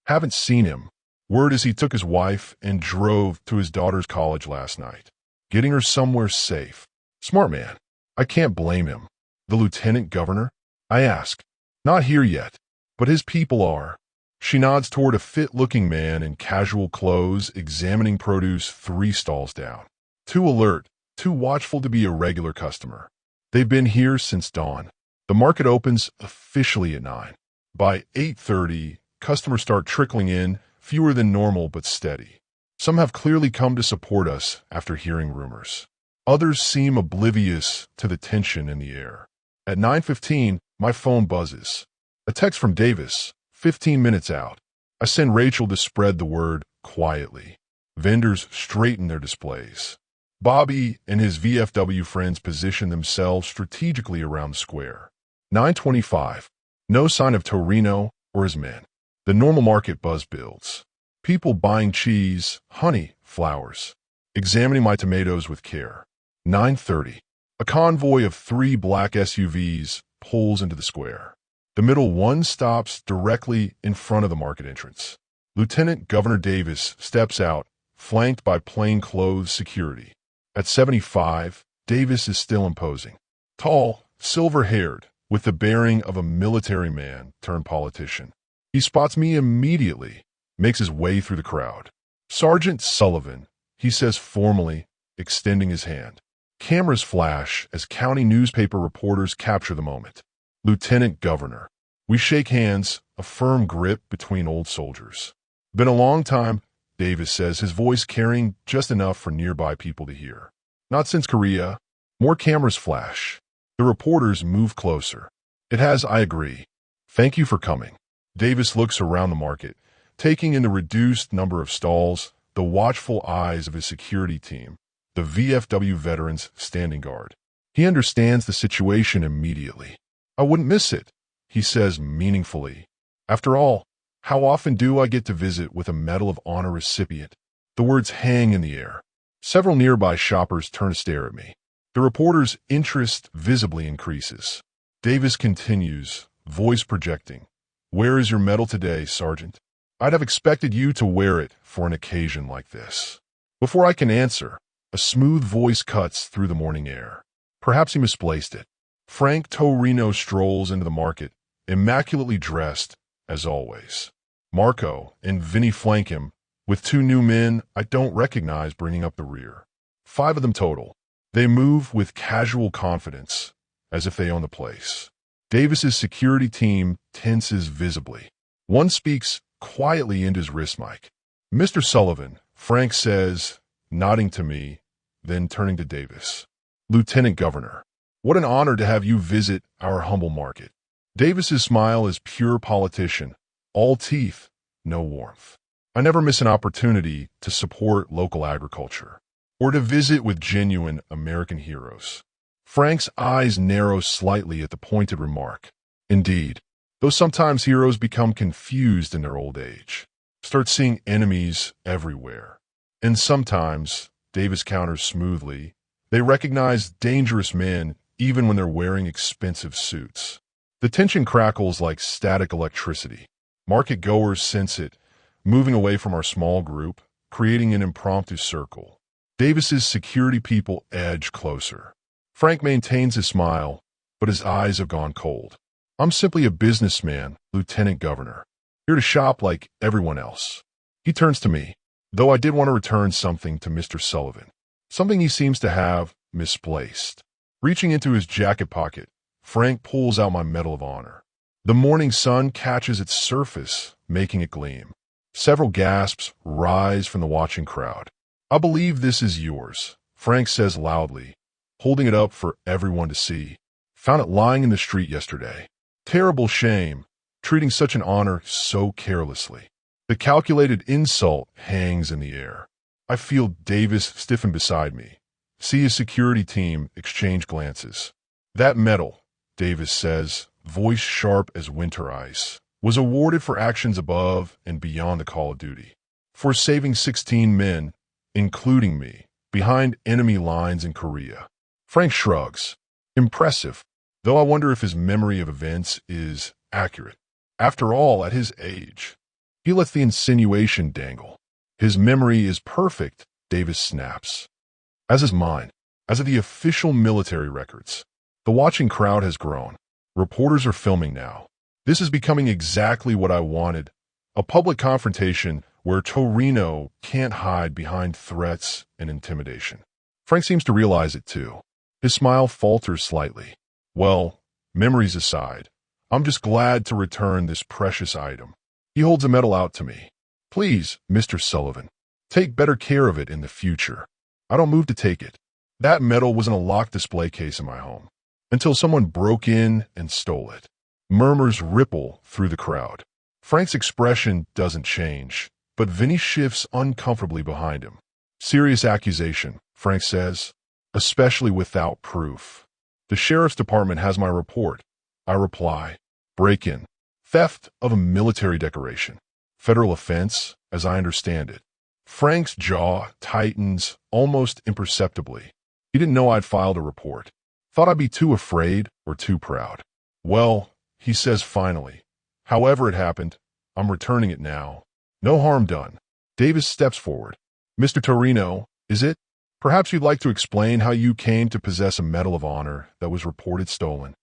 Haven't seen him. Word is he took his wife and drove to his daughter's college last night, getting her somewhere safe. Smart man. I can't blame him. The lieutenant governor? I ask. Not here yet, but his people are. She nods toward a fit-looking man in casual clothes examining produce 3 stalls down. Too alert, too watchful to be a regular customer. They've been here since dawn. The market opens officially at 9. By 8:30, customers start trickling in, fewer than normal but steady. Some have clearly come to support us after hearing rumors. Others seem oblivious to the tension in the air. At 9:15, my phone buzzes. A text from Davis, 15 minutes out. I send Rachel to spread the word quietly. Vendors straighten their displays. Bobby and his VFW friends position themselves strategically around the square. 9:25. No sign of Torino or his men. The normal market buzz builds. People buying cheese, honey, flowers. Examining my tomatoes with care. 9:30. A convoy of 3 black SUVs pulls into the square. The middle one stops directly in front of the market entrance. Lieutenant Governor Davis steps out, flanked by plainclothes security. At 75, Davis is still imposing. Tall, silver-haired, with the bearing of a military man turned politician. He spots me immediately, makes his way through the crowd. Sergeant Sullivan, he says formally, extending his hand. Cameras flash as county newspaper reporters capture the moment. Lieutenant Governor. We shake hands, a firm grip between old soldiers. Been a long time, Davis says, his voice carrying just enough for nearby people to hear. Not since Korea. More cameras flash. The reporters move closer. It has, I agree. Thank you for coming. Davis looks around the market, taking in the reduced number of stalls, the watchful eyes of his security team, the VFW veterans standing guard. He understands the situation immediately. I wouldn't miss it, he says meaningfully. After all, how often do I get to visit with a Medal of Honor recipient? The words hang in the air. Several nearby shoppers turn to stare at me. The reporter's interest visibly increases. Davis continues, voice projecting. Where is your medal today, Sergeant? I'd have expected you to wear it for an occasion like this. Before I can answer, a smooth voice cuts through the morning air. Perhaps he misplaced it. Frank Torino strolls into the market, immaculately dressed, as always. Marco and Vinny flank him, with two new men I don't recognize bringing up the rear. 5 of them total. They move with casual confidence, as if they own the place. Davis's security team tenses visibly. One speaks quietly into his wrist mic. Mr. Sullivan, Frank says, nodding to me, then turning to Davis. Lieutenant Governor, what an honor to have you visit our humble market. Davis's smile is pure politician, all teeth, no warmth. I never miss an opportunity to support local agriculture or to visit with genuine American heroes. Frank's eyes narrow slightly at the pointed remark. Indeed, though sometimes heroes become confused in their old age, start seeing enemies everywhere. And sometimes, Davis counters smoothly, they recognize dangerous men even when they're wearing expensive suits. The tension crackles like static electricity. Market goers sense it, moving away from our small group, creating an impromptu circle. Davis's security people edge closer. Frank maintains his smile, but his eyes have gone cold. I'm simply a businessman, Lieutenant Governor, here to shop like everyone else. He turns to me, though I did want to return something to Mr. Sullivan, something he seems to have misplaced. Reaching into his jacket pocket, Frank pulls out my Medal of Honor. The morning sun catches its surface, making it gleam. Several gasps rise from the watching crowd. I believe this is yours, Frank says loudly, holding it up for everyone to see. Found it lying in the street yesterday. Terrible shame, treating such an honor so carelessly. The calculated insult hangs in the air. I feel Davis stiffen beside me. See his security team exchange glances. That medal, Davis says, voice sharp as winter ice, was awarded for actions above and beyond the call of duty. For saving 16 men, including me, behind enemy lines in Korea. Frank shrugs. Impressive, though I wonder if his memory of events is accurate. After all, at his age, he lets the insinuation dangle. His memory is perfect, Davis snaps. As is mine, as are the official military records. The watching crowd has grown. Reporters are filming now. This is becoming exactly what I wanted. A public confrontation where Torino can't hide behind threats and intimidation. Frank seems to realize it too. His smile falters slightly. Well, memories aside, I'm just glad to return this precious item. He holds a medal out to me. Please, Mr. Sullivan, take better care of it in the future. I don't move to take it. That medal was in a locked display case in my home, until someone broke in and stole it. Murmurs ripple through the crowd. Frank's expression doesn't change, but Vinny shifts uncomfortably behind him. Serious accusation, Frank says, especially without proof. The sheriff's department has my report. I reply. Break-in. Theft of a military decoration. Federal offense, as I understand it. Frank's jaw tightens almost imperceptibly. He didn't know I'd filed a report. Thought I'd be too afraid or too proud. Well, he says finally. However it happened, I'm returning it now. No harm done. Davis steps forward. Mr. Torino, is it? Perhaps you'd like to explain how you came to possess a Medal of Honor that was reported stolen.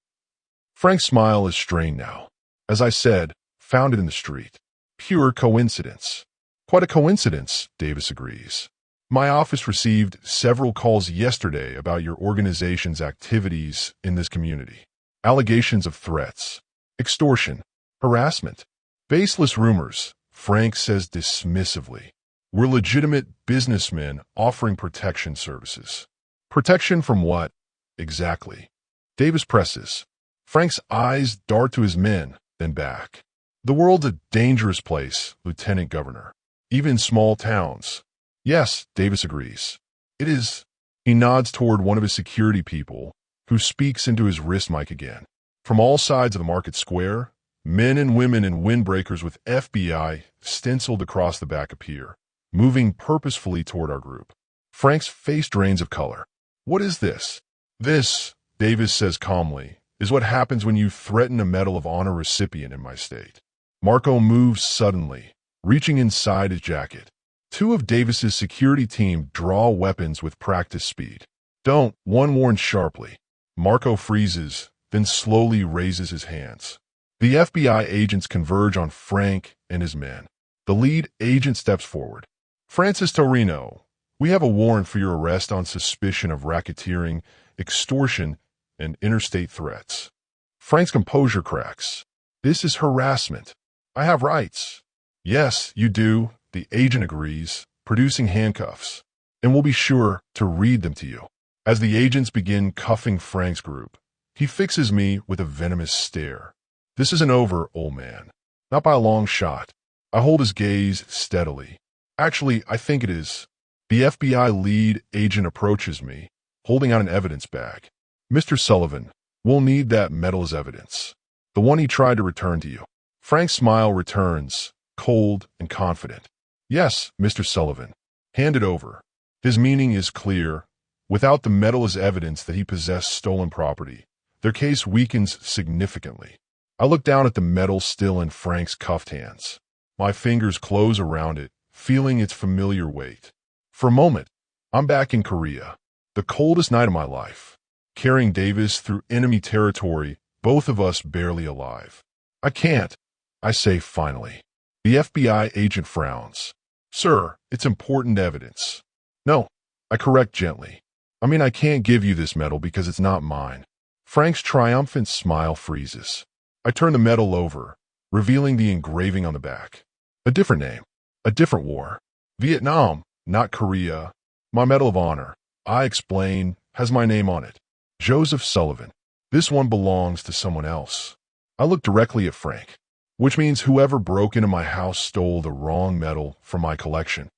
Frank's smile is strained now. As I said, found it in the street. Pure coincidence. Quite a coincidence, Davis agrees. My office received several calls yesterday about your organization's activities in this community. Allegations of threats, extortion, harassment, baseless rumors, Frank says dismissively. We're legitimate businessmen offering protection services. Protection from what? Exactly. Davis presses. Frank's eyes dart to his men, then back. The world's a dangerous place, Lieutenant Governor. Even small towns. Yes, Davis agrees. It is. He nods toward one of his security people, who speaks into his wrist mic again. From all sides of the market square, men and women in windbreakers with FBI stenciled across the back appear, moving purposefully toward our group. Frank's face drains of color. What is this? This, Davis says calmly, is what happens when you threaten a Medal of Honor recipient in my state. Marco moves suddenly, reaching inside his jacket. Two of Davis's security team draw weapons with practice speed. Don't, one warns sharply. Marco freezes, then slowly raises his hands. The FBI agents converge on Frank and his men. The lead agent steps forward. Francis Torino, we have a warrant for your arrest on suspicion of racketeering, extortion, and interstate threats. Frank's composure cracks. This is harassment. I have rights. Yes, you do, the agent agrees, producing handcuffs, and we'll be sure to read them to you. As the agents begin cuffing Frank's group, he fixes me with a venomous stare. This isn't over, old man. Not by a long shot. I hold his gaze steadily. Actually, I think it is. The FBI lead agent approaches me, holding out an evidence bag. Mr. Sullivan, we'll need that medal as evidence. The one he tried to return to you. Frank's smile returns, cold and confident. Yes, Mr. Sullivan. Hand it over. His meaning is clear. Without the medal as evidence that he possessed stolen property, their case weakens significantly. I look down at the medal still in Frank's cuffed hands. My fingers close around it, feeling its familiar weight. For a moment, I'm back in Korea, the coldest night of my life, carrying Davis through enemy territory, both of us barely alive. I can't, I say finally. The FBI agent frowns. Sir, it's important evidence. No, I correct gently. I can't give you this medal because it's not mine. Frank's triumphant smile freezes. I turn the medal over, revealing the engraving on the back. A different name, a different war. Vietnam, not Korea. My Medal of Honor, I explain, has my name on it. Joseph Sullivan. This one belongs to someone else. I look directly at Frank, which means whoever broke into my house stole the wrong medal from my collection.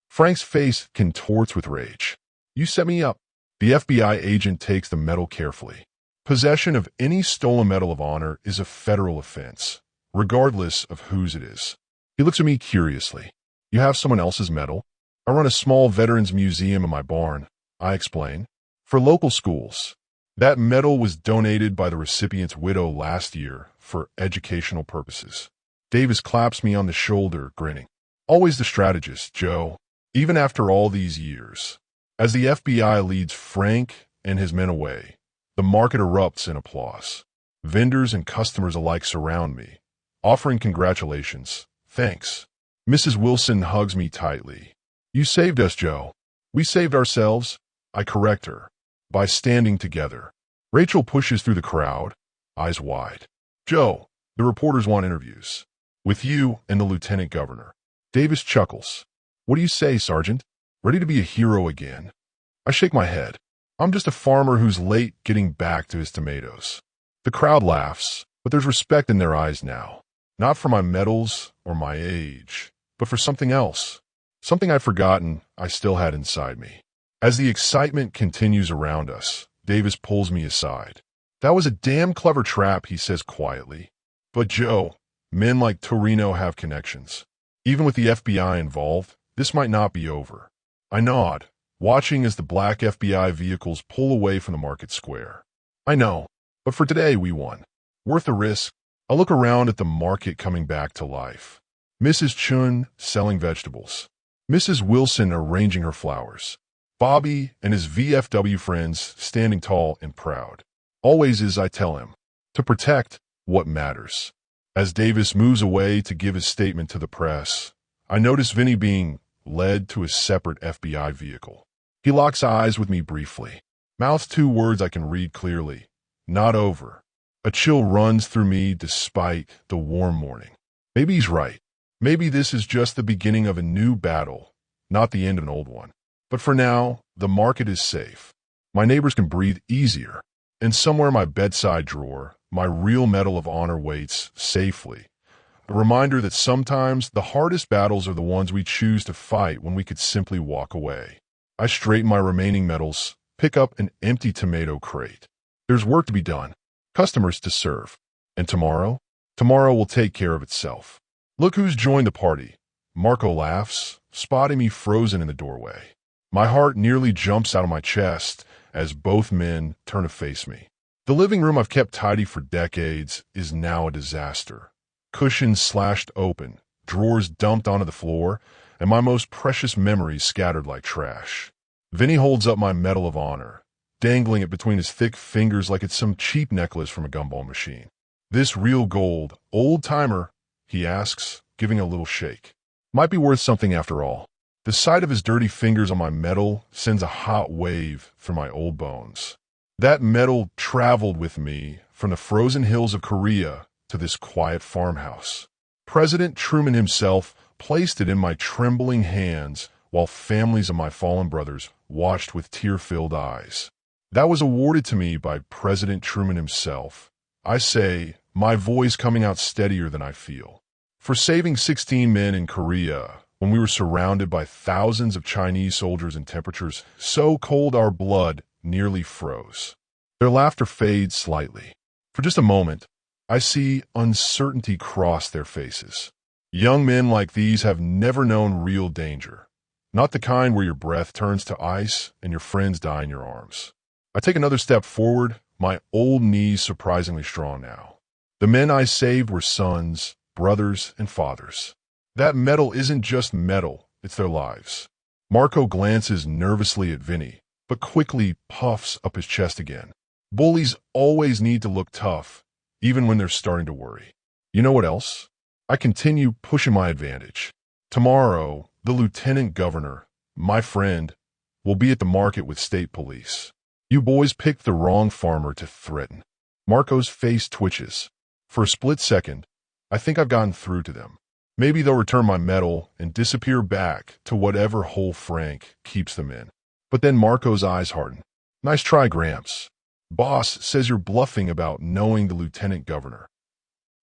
Frank's face contorts with rage. You set me up. The FBI agent takes the medal carefully. Possession of any stolen Medal of Honor is a federal offense, regardless of whose it is. He looks at me curiously. You have someone else's medal? I run a small veterans museum in my barn, I explain, for local schools. That medal was donated by the recipient's widow last year for educational purposes. Davis claps me on the shoulder, grinning. Always the strategist, Joe, even after all these years. As the FBI leads Frank and his men away, the market erupts in applause. Vendors and customers alike surround me, offering congratulations. Thanks. Mrs. Wilson hugs me tightly. You saved us, Joe. We saved ourselves, I correct her, by standing together. Rachel pushes through the crowd, eyes wide. Joe, the reporters want interviews. With you and the lieutenant governor. Davis chuckles. What do you say, Sergeant? Ready to be a hero again? I shake my head. I'm just a farmer who's late getting back to his tomatoes. The crowd laughs, but there's respect in their eyes now. Not for my medals or my age, but for something else. Something I'd forgotten I still had inside me. As the excitement continues around us, Davis pulls me aside. That was a damn clever trap, he says quietly. But Joe, men like Torino have connections. Even with the FBI involved, this might not be over. I nod, watching as the black FBI vehicles pull away from the market square. I know, but for today we won. Worth the risk. I look around at the market coming back to life. Mrs. Chun selling vegetables. Mrs. Wilson arranging her flowers. Bobby and his VFW friends standing tall and proud. Always as I tell him, to protect what matters. As Davis moves away to give his statement to the press, I notice Vinny being led to a separate FBI vehicle. He locks eyes with me briefly. Mouths two words I can read clearly. Not over. A chill runs through me despite the warm morning. Maybe he's right. Maybe this is just the beginning of a new battle, not the end of an old one. But for now, the market is safe. My neighbors can breathe easier. And somewhere in my bedside drawer, my real Medal of Honor waits safely. A reminder that sometimes the hardest battles are the ones we choose to fight when we could simply walk away. I straighten my remaining medals, pick up an empty tomato crate. There's work to be done, customers to serve. And tomorrow? Tomorrow will take care of itself. Look who's joined the party. Marco laughs, spotting me frozen in the doorway. My heart nearly jumps out of my chest as both men turn to face me. The living room I've kept tidy for decades is now a disaster. Cushions slashed open, drawers dumped onto the floor, and my most precious memories scattered like trash. Vinny holds up my Medal of Honor, dangling it between his thick fingers like it's some cheap necklace from a gumball machine. This real gold, old-timer, he asks, giving a little shake. Might be worth something after all. The sight of his dirty fingers on my medal sends a hot wave through my old bones. That medal traveled with me from the frozen hills of Korea to this quiet farmhouse. President Truman himself placed it in my trembling hands while families of my fallen brothers watched with tear-filled eyes. That was awarded to me by President Truman himself. I say, my voice coming out steadier than I feel. For saving 16 men in Korea when we were surrounded by thousands of Chinese soldiers in temperatures so cold our blood nearly froze. Their laughter fades slightly. For just a moment, I see uncertainty cross their faces. Young men like these have never known real danger. Not the kind where your breath turns to ice and your friends die in your arms. I take another step forward, my old knees surprisingly strong now. The men I saved were sons, brothers, and fathers. That medal isn't just metal, it's their lives. Marco glances nervously at Vinny, but quickly puffs up his chest again. Bullies always need to look tough, even when they're starting to worry. You know what else? I continue pushing my advantage. Tomorrow, the lieutenant governor, my friend, will be at the market with state police. You boys picked the wrong farmer to threaten. Marco's face twitches. For a split second, I think I've gotten through to them. Maybe they'll return my medal and disappear back to whatever hole Frank keeps them in. But then Marco's eyes harden. Nice try, Gramps. Boss says you're bluffing about knowing the lieutenant governor.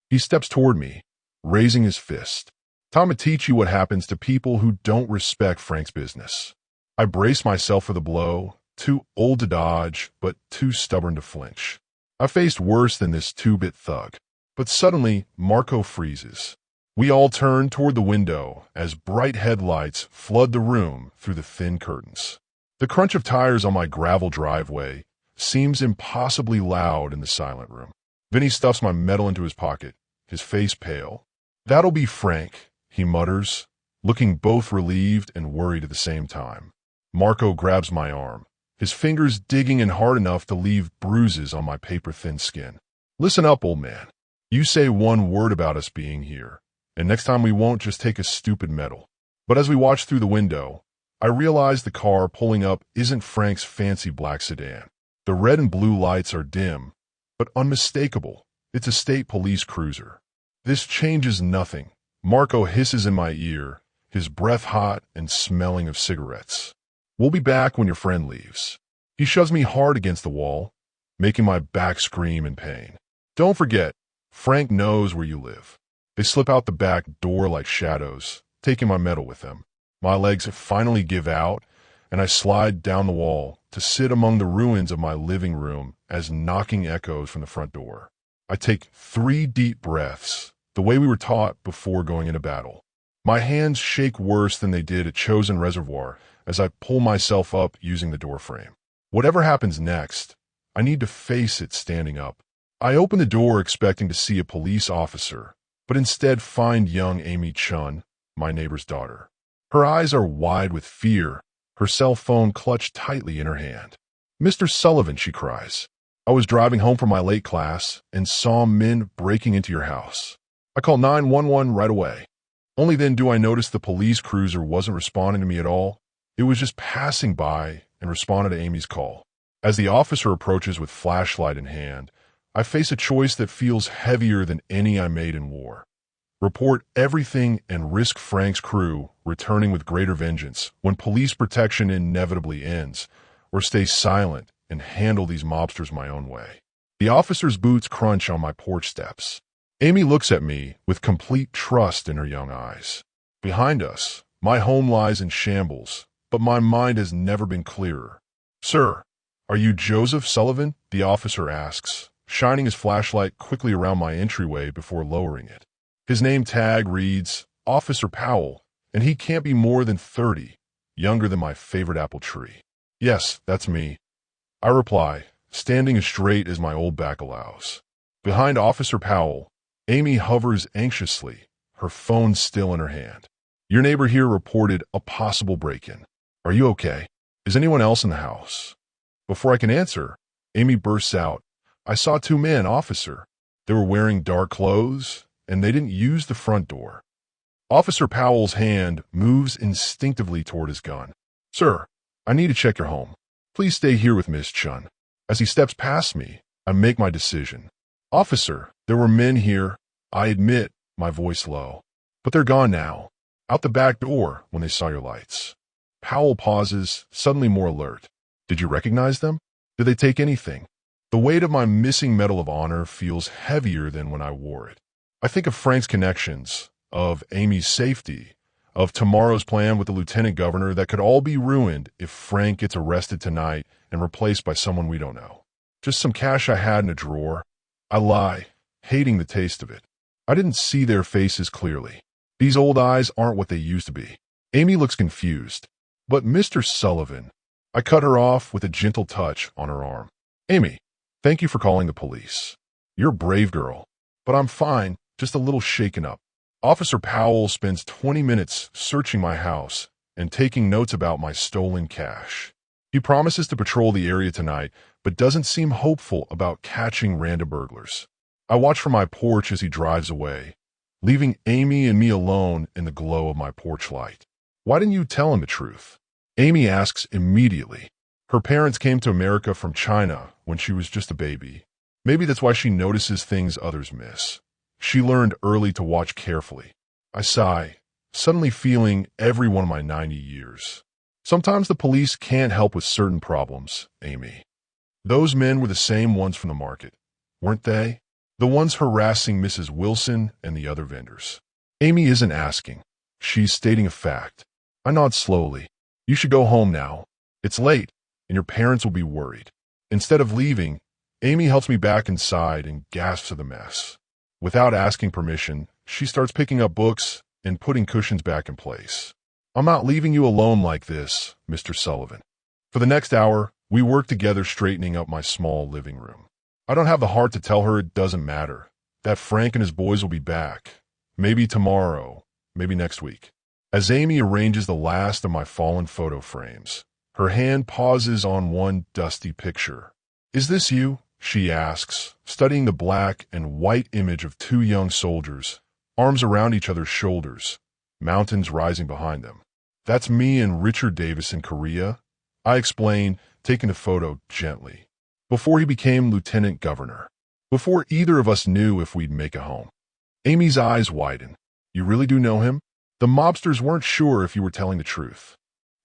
He steps toward me, raising his fist. Time to teach you what happens to people who don't respect Frank's business. I brace myself for the blow, too old to dodge, but too stubborn to flinch. I faced worse than this two-bit thug. But suddenly, Marco freezes. We all turn toward the window as bright headlights flood the room through the thin curtains. The crunch of tires on my gravel driveway seems impossibly loud in the silent room. Vinny stuffs my medal into his pocket, his face pale. That'll be Frank, he mutters, looking both relieved and worried at the same time. Marco grabs my arm, his fingers digging in hard enough to leave bruises on my paper-thin skin. Listen up, old man. You say one word about us being here, and next time we won't just take a stupid medal. But as we watch through the window, I realize the car pulling up isn't Frank's fancy black sedan. The red and blue lights are dim, but unmistakable. It's a state police cruiser. This changes nothing. Marco hisses in my ear, his breath hot and smelling of cigarettes. We'll be back when your friend leaves. He shoves me hard against the wall, making my back scream in pain. Don't forget, Frank knows where you live. They slip out the back door like shadows, taking my medal with them. My legs finally give out, and I slide down the wall to sit among the ruins of my living room as knocking echoes from the front door. I take 3 deep breaths, the way we were taught before going into battle. My hands shake worse than they did at Chosen Reservoir as I pull myself up using the doorframe. Whatever happens next, I need to face it standing up. I open the door expecting to see a police officer, but instead find young Amy Chun, my neighbor's daughter. Her eyes are wide with fear, her cell phone clutched tightly in her hand. "Mr. Sullivan," she cries. "I was driving home from my late class and saw men breaking into your house. I called 911 right away." Only then do I notice the police cruiser wasn't responding to me at all. It was just passing by and responded to Amy's call. As the officer approaches with flashlight in hand, I face a choice that feels heavier than any I made in war. Report everything and risk Frank's crew returning with greater vengeance when police protection inevitably ends, or stay silent and handle these mobsters my own way. The officer's boots crunch on my porch steps. Amy looks at me with complete trust in her young eyes. Behind us, my home lies in shambles, but my mind has never been clearer. "Sir, are you Joseph Sullivan?" the officer asks, shining his flashlight quickly around my entryway before lowering it. His name tag reads Officer Powell, and he can't be more than 30, younger than my favorite apple tree. "Yes, that's me," I reply, standing as straight as my old back allows. Behind Officer Powell, Amy hovers anxiously, her phone still in her hand. "Your neighbor here reported a possible break-in. Are you okay? Is anyone else in the house?" Before I can answer, Amy bursts out, "I saw 2 men, officer. They were wearing dark clothes, and they didn't use the front door." Officer Powell's hand moves instinctively toward his gun. "Sir, I need to check your home. Please stay here with Miss Chun." As he steps past me, I make my decision. "Officer, there were men here, I admit," my voice low. "But they're gone now. Out the back door when they saw your lights." Powell pauses, suddenly more alert. "Did you recognize them? Did they take anything?" The weight of my missing Medal of Honor feels heavier than when I wore it. I think of Frank's connections, of Amy's safety, of tomorrow's plan with the lieutenant governor that could all be ruined if Frank gets arrested tonight and replaced by someone we don't know. Just some cash I had in a drawer. I lie, hating the taste of it. I didn't see their faces clearly. These old eyes aren't what they used to be. Amy looks confused. "But Mr. Sullivan," I cut her off with a gentle touch on her arm. "Amy, thank you for calling the police. You're a brave girl. But I'm fine, just a little shaken up." Officer Powell spends 20 minutes searching my house and taking notes about my stolen cash. He promises to patrol the area tonight, but doesn't seem hopeful about catching random burglars. I watch from my porch as he drives away, leaving Amy and me alone in the glow of my porch light. "Why didn't you tell him the truth?" Amy asks immediately. Her parents came to America from China when she was just a baby. Maybe that's why she notices things others miss. She learned early to watch carefully. I sigh, suddenly feeling every one of my 90 years. Sometimes the police can't help with certain problems, Amy. Those men were the same ones from the market, weren't they? The ones harassing Mrs. Wilson and the other vendors. Amy isn't asking. She's stating a fact. I nod slowly. "You should go home now. It's late, and your parents will be worried." Instead of leaving, Amy helps me back inside and gasps at the mess. Without asking permission, she starts picking up books and putting cushions back in place. "I'm not leaving you alone like this, Mr. Sullivan." For the next hour, we work together straightening up my small living room. I don't have the heart to tell her it doesn't matter, that Frank and his boys will be back. Maybe tomorrow, maybe next week. As Amy arranges the last of my fallen photo frames, her hand pauses on one dusty picture. "Is this you?" she asks, studying the black and white image of 2 young soldiers, arms around each other's shoulders, mountains rising behind them. "That's me and Richard Davis in Korea," I explain, taking the photo gently. "Before he became lieutenant governor. Before either of us knew if we'd make it home." Amy's eyes widen. "You really do know him? The mobsters weren't sure if you were telling the truth."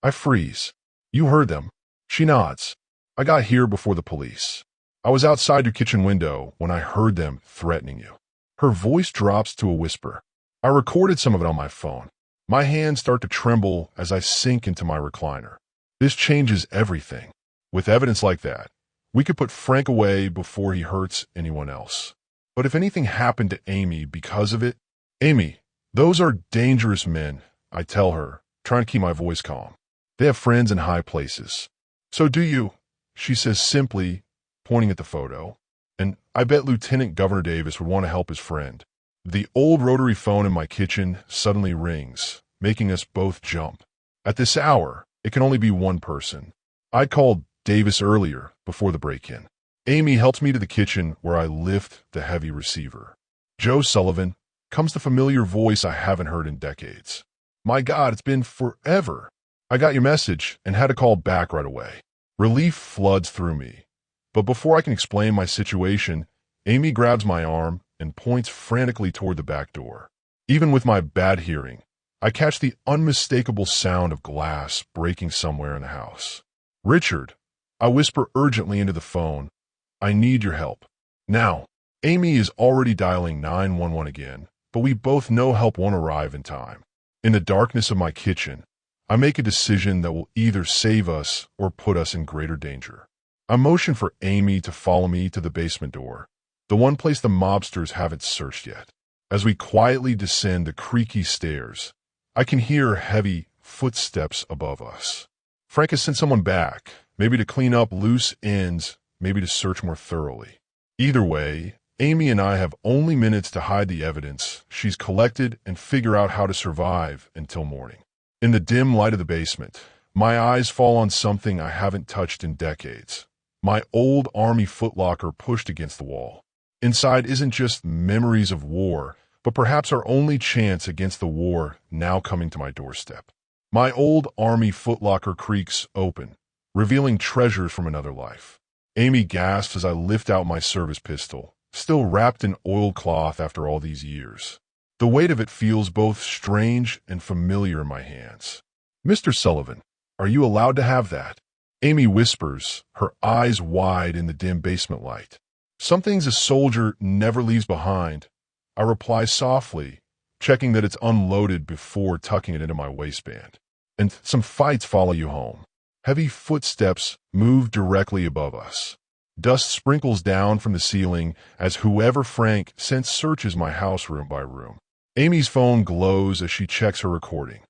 I freeze. "You heard them." She nods. "I got here before the police. I was outside your kitchen window when I heard them threatening you." Her voice drops to a whisper. I recorded some of it on my phone. My hands start to tremble as I sink into my recliner. This changes everything. With evidence like that, we could put Frank away before he hurts anyone else. But if anything happened to Amy because of it, "Amy, those are dangerous men," I tell her, trying to keep my voice calm. "They have friends in high places." "So do you," she says simply, pointing at the photo. "And I bet Lieutenant Governor Davis would want to help his friend." The old rotary phone in my kitchen suddenly rings, making us both jump. At this hour, it can only be one person. I called Davis earlier, before the break-in. Amy helps me to the kitchen where I lift the heavy receiver. "Joe Sullivan, comes the familiar voice I haven't heard in decades. My God, it's been forever. I got your message and had to call back right away. Relief floods through me. But before I can explain my situation, Amy grabs my arm and points frantically toward the back door. Even with my bad hearing, I catch the unmistakable sound of glass breaking somewhere in the house. Richard, I whisper urgently into the phone, I need your help. Now, Amy is already dialing 911 again, but we both know help won't arrive in time. In the darkness of my kitchen, I make a decision that will either save us or put us in greater danger. I motion for Amy to follow me to the basement door, the one place the mobsters haven't searched yet. As we quietly descend the creaky stairs, I can hear heavy footsteps above us. Frank has sent someone back, maybe to clean up loose ends, maybe to search more thoroughly. Either way, Amy and I have only minutes to hide the evidence she's collected and figure out how to survive until morning. In the dim light of the basement, my eyes fall on something I haven't touched in decades. My old army footlocker pushed against the wall. Inside isn't just memories of war, but perhaps our only chance against the war now coming to my doorstep. My old army footlocker creaks open, revealing treasures from another life. Amy gasps as I lift out my service pistol, still wrapped in oilcloth after all these years. The weight of it feels both strange and familiar in my hands. Mr. Sullivan, are you allowed to have that? Amy whispers, her eyes wide in the dim basement light. Some things a soldier never leaves behind. I reply softly, checking that it's unloaded before tucking it into my waistband. And some fights follow you home. Heavy footsteps move directly above us. Dust sprinkles down from the ceiling as whoever Frank sent searches my house room by room. Amy's phone glows as she checks her recording.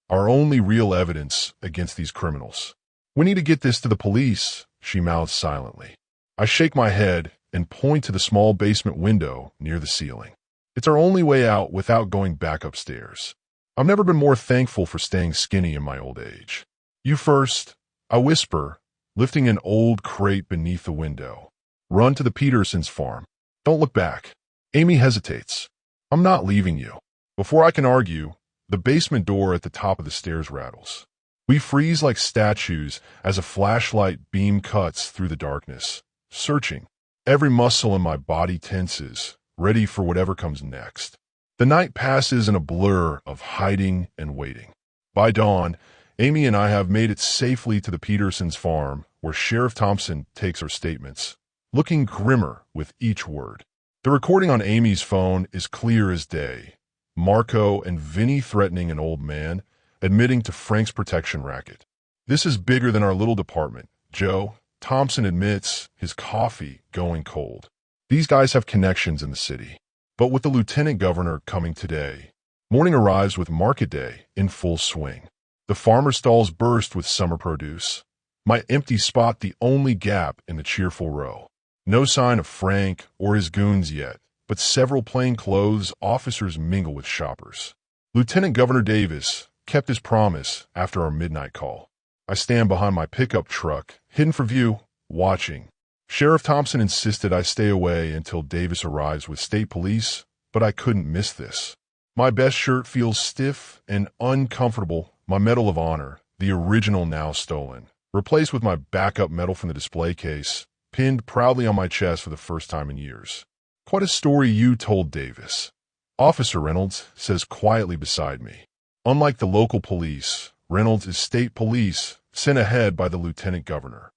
Our only real evidence against these criminals. We need to get this to the police, she mouths silently. I shake my head and point to the small basement window near the ceiling. It's our only way out without going back upstairs. I've never been more thankful for staying skinny in my old age. You first, I whisper, lifting an old crate beneath the window. Run to the Petersons' farm. Don't look back. Amy hesitates. I'm not leaving you. Before I can argue, the basement door at the top of the stairs rattles. We freeze like statues as a flashlight beam cuts through the darkness, searching. Every muscle in my body tenses, ready for whatever comes next. The night passes in a blur of hiding and waiting. By dawn, Amy and I have made it safely to the Petersons' farm, where Sheriff Thompson takes our statements, looking grimmer with each word. The recording on Amy's phone is clear as day. Marco and Vinny threatening an old man, admitting to Frank's protection racket. This is bigger than our little department. Joe, Thompson admits his coffee going cold. These guys have connections in the city. But with the lieutenant governor coming today, morning arrives with market day in full swing. The farmer stalls burst with summer produce. My empty spot the only gap in the cheerful row. No sign of Frank or his goons yet, but several plainclothes officers mingle with shoppers. Lieutenant Governor Davis kept his promise after our midnight call. I stand behind my pickup truck, hidden from view, watching. Sheriff Thompson insisted I stay away until Davis arrives with state police, but I couldn't miss this. My best shirt feels stiff and uncomfortable. My Medal of Honor, the original now stolen, replaced with my backup medal from the display case, pinned proudly on my chest for the first time in years. Quite a story you told, Davis. Officer Reynolds says quietly beside me. Unlike the local police, Reynolds is state police sent ahead by the lieutenant governor.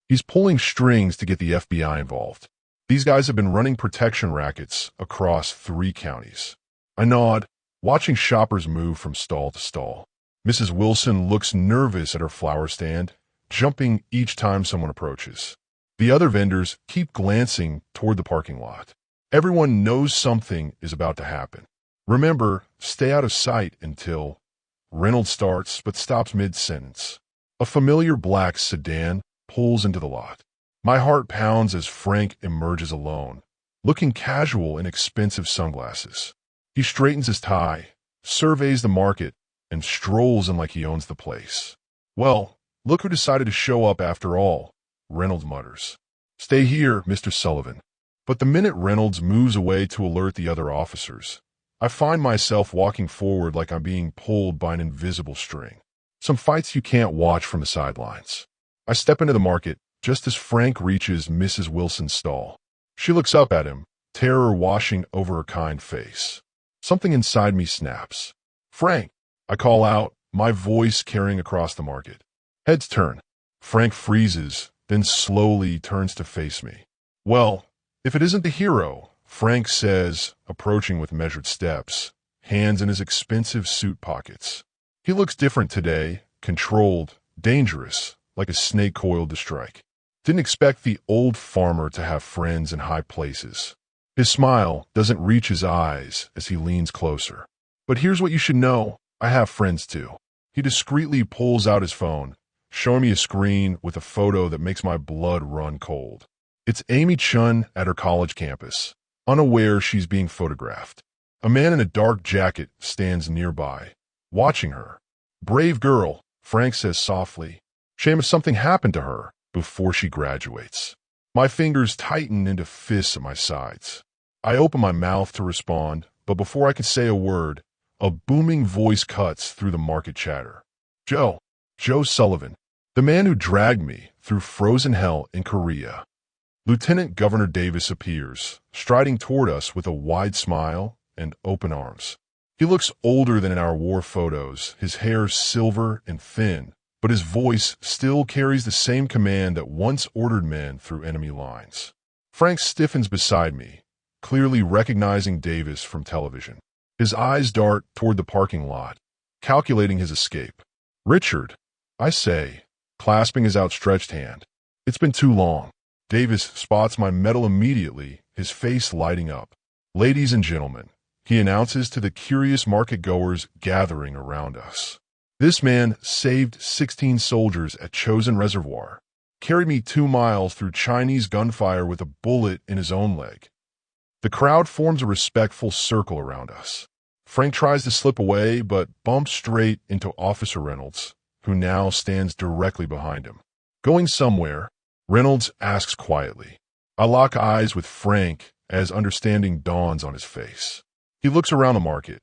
He's pulling strings to get the FBI involved. These guys have been running protection rackets across 3 counties. I nod, watching shoppers move from stall to stall. Mrs. Wilson looks nervous at her flower stand, jumping each time someone approaches. The other vendors keep glancing toward the parking lot. Everyone knows something is about to happen. Remember, stay out of sight until... Reynolds starts but stops mid-sentence. A familiar black sedan pulls into the lot. My heart pounds as Frank emerges alone, looking casual in expensive sunglasses. He straightens his tie, surveys the market, and strolls in like he owns the place. Well, look who decided to show up after all, Reynolds mutters. Stay here, Mr. Sullivan. But the minute Reynolds moves away to alert the other officers, I find myself walking forward like I'm being pulled by an invisible string. Some fights you can't watch from the sidelines. I step into the market just as Frank reaches Mrs. Wilson's stall. She looks up at him, terror washing over her kind face. Something inside me snaps. "Frank!" I call out, my voice carrying across the market. Heads turn. Frank freezes, then slowly turns to face me. "Well, if it isn't the hero," Frank says, approaching with measured steps, hands in his expensive suit pockets. He looks different today, controlled, dangerous, like a snake coiled to strike. Didn't expect the old farmer to have friends in high places. His smile doesn't reach his eyes as he leans closer. "But here's what you should know. I have friends too." He discreetly pulls out his phone, showing me a screen with a photo that makes my blood run cold. It's Amy Chun at her college campus, unaware she's being photographed. A man in a dark jacket stands nearby, watching her. "Brave girl," Frank says softly. "Shame if something happened to her before she graduates." My fingers tighten into fists at my sides. I open my mouth to respond, but before I can say a word, a booming voice cuts through the market chatter. Joe Sullivan, the man who dragged me through frozen hell in Korea." Lieutenant Governor Davis appears, striding toward us with a wide smile and open arms. He looks older than in our war photos, his hair silver and thin, but his voice still carries the same command that once ordered men through enemy lines. Frank stiffens beside me, clearly recognizing Davis from television. His eyes dart toward the parking lot, calculating his escape. "Richard," I say, clasping his outstretched hand. "It's been too long." Davis spots my medal immediately, his face lighting up. "Ladies and gentlemen," he announces to the curious market-goers gathering around us. "This man saved 16 soldiers at Chosin Reservoir, carried me 2 miles through Chinese gunfire with a bullet in his own leg." The crowd forms a respectful circle around us. Frank tries to slip away, but bumps straight into Officer Reynolds, who now stands directly behind him. "Going somewhere?" Reynolds asks quietly. I lock eyes with Frank as understanding dawns on his face. He looks around the market,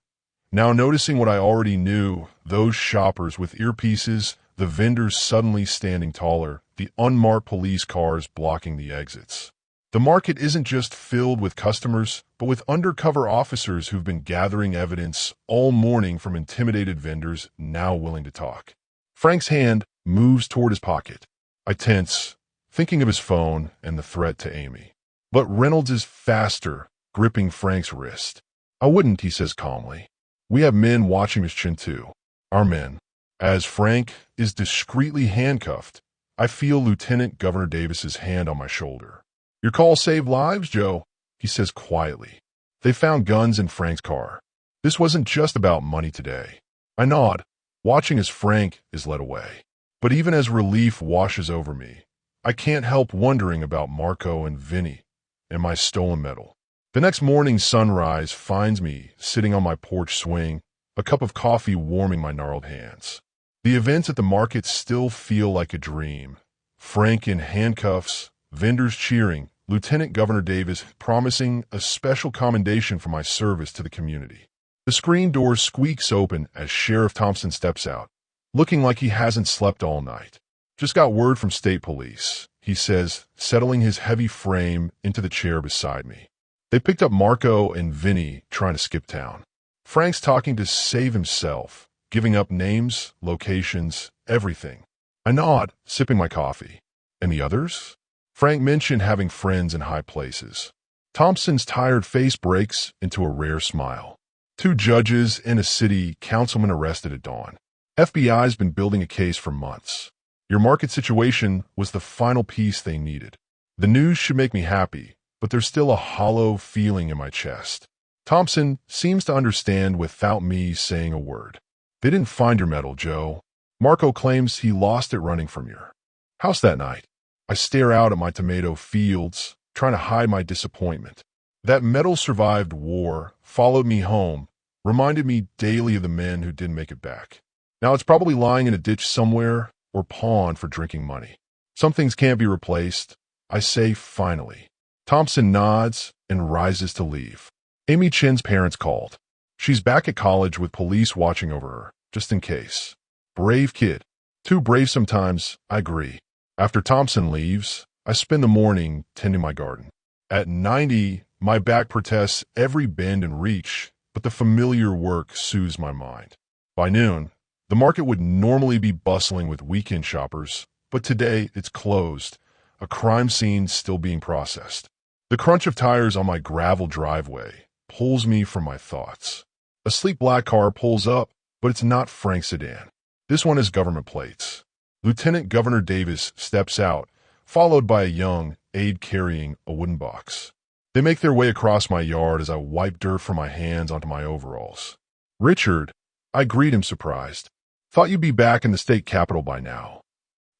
now noticing what I already knew, those shoppers with earpieces, the vendors suddenly standing taller, the unmarked police cars blocking the exits. The market isn't just filled with customers, but with undercover officers who've been gathering evidence all morning from intimidated vendors now willing to talk. Frank's hand moves toward his pocket. I tense, thinking of his phone and the threat to Amy. But Reynolds is faster, gripping Frank's wrist. "I wouldn't," he says calmly. "We have men watching his chin too. Our men." As Frank is discreetly handcuffed, I feel Lieutenant Governor Davis's hand on my shoulder. "Your call saved lives, Joe," he says quietly. They found guns in Frank's car. This wasn't just about money today. I nod, watching as Frank is led away. But even as relief washes over me, I can't help wondering about Marco and Vinny and my stolen medal. The next morning's sunrise finds me sitting on my porch swing, a cup of coffee warming my gnarled hands. The events at the market still feel like a dream. Frank in handcuffs, vendors cheering, Lieutenant Governor Davis promising a special commendation for my service to the community. The screen door squeaks open as Sheriff Thompson steps out, looking like he hasn't slept all night. "Just got word from state police," he says, settling his heavy frame into the chair beside me. "They picked up Marco and Vinny trying to skip town. Frank's talking to save himself, giving up names, locations, everything." I nod, sipping my coffee. "And the others?" Frank mentioned having friends in high places. Thompson's tired face breaks into a rare smile. 2 judges and a city councilman arrested at dawn. FBI's been building a case for months. Your market situation was the final piece they needed. The news should make me happy, but there's still a hollow feeling in my chest. Thompson seems to understand without me saying a word. "They didn't find your medal, Joe. Marco claims he lost it running from your house that night." I stare out at my tomato fields, trying to hide my disappointment. That medal survived war, followed me home, reminded me daily of the men who didn't make it back. Now it's probably lying in a ditch somewhere or pawned for drinking money. Some things can't be replaced, I say finally. Thompson nods and rises to leave. Amy Chen's parents called. She's back at college with police watching over her, just in case. Brave kid. Too brave sometimes, I agree. After Thompson leaves, I spend the morning tending my garden. At 90, my back protests every bend and reach, but the familiar work soothes my mind. By noon, the market would normally be bustling with weekend shoppers, but today it's closed, a crime scene still being processed. The crunch of tires on my gravel driveway pulls me from my thoughts. A sleek black car pulls up, but it's not Frank's sedan. This one has government plates. Lieutenant Governor Davis steps out, followed by a young aide carrying a wooden box. They make their way across my yard as I wipe dirt from my hands onto my overalls. "Richard," I greet him surprised. "Thought you'd be back in the state capitol by now."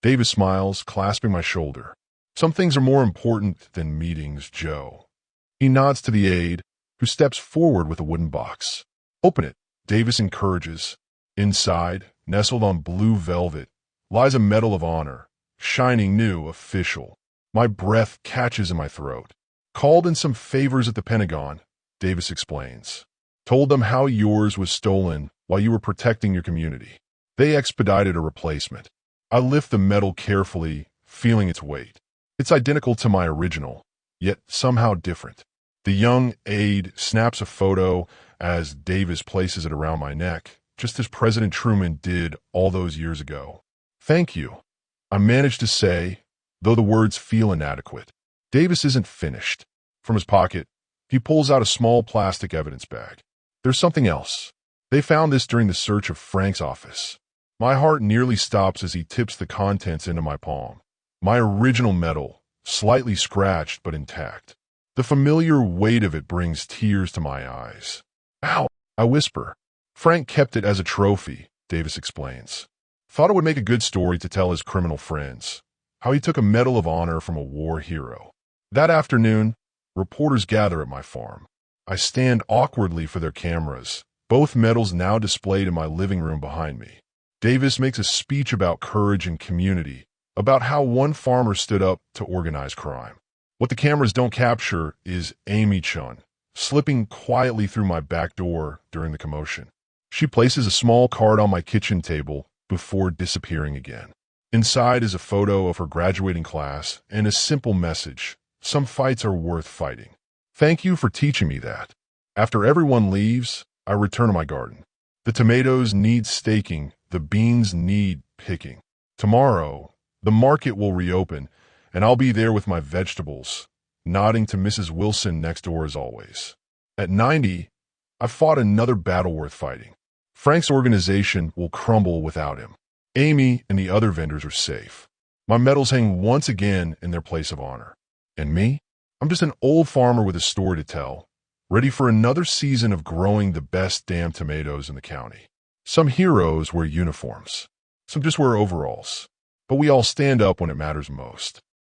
Davis smiles, clasping my shoulder. "Some things are more important than meetings, Joe." He nods to the aide, who steps forward with a wooden box. "Open it," Davis encourages. Inside, nestled on blue velvet, lies a Medal of Honor, shining new, official. My breath catches in my throat. "Called in some favors at the Pentagon," Davis explains. "Told them how yours was stolen while you were protecting your community. They expedited a replacement." I lift the medal carefully, feeling its weight. It's identical to my original, yet somehow different. The young aide snaps a photo as Davis places it around my neck, just as President Truman did all those years ago. "Thank you," I manage to say, though the words feel inadequate. Davis isn't finished. From his pocket, he pulls out a small plastic evidence bag. "There's something else. They found this during the search of Frank's office." My heart nearly stops as he tips the contents into my palm. My original medal, slightly scratched but intact. The familiar weight of it brings tears to my eyes. "Ow," I whisper. "Frank kept it as a trophy," Davis explains. "Thought it would make a good story to tell his criminal friends. How he took a Medal of Honor from a war hero." That afternoon, reporters gather at my farm. I stand awkwardly for their cameras, both medals now displayed in my living room behind me. Davis makes a speech about courage and community, about how one farmer stood up to organize crime. What the cameras don't capture is Amy Chun, slipping quietly through my back door during the commotion. She places a small card on my kitchen table before disappearing again. Inside is a photo of her graduating class and a simple message: "Some fights are worth fighting." Thank you for teaching me that. After everyone leaves, I return to my garden. The tomatoes need staking, the beans need picking. Tomorrow, the market will reopen, and I'll be there with my vegetables, nodding to Mrs. Wilson next door as always. At 90, I fought another battle worth fighting. Frank's organization will crumble without him. Amy and the other vendors are safe. My medals hang once again in their place of honor. And me? I'm just an old farmer with a story to tell, ready for another season of growing the best damn tomatoes in the county. Some heroes wear uniforms. Some just wear overalls. But we all stand up when it matters most.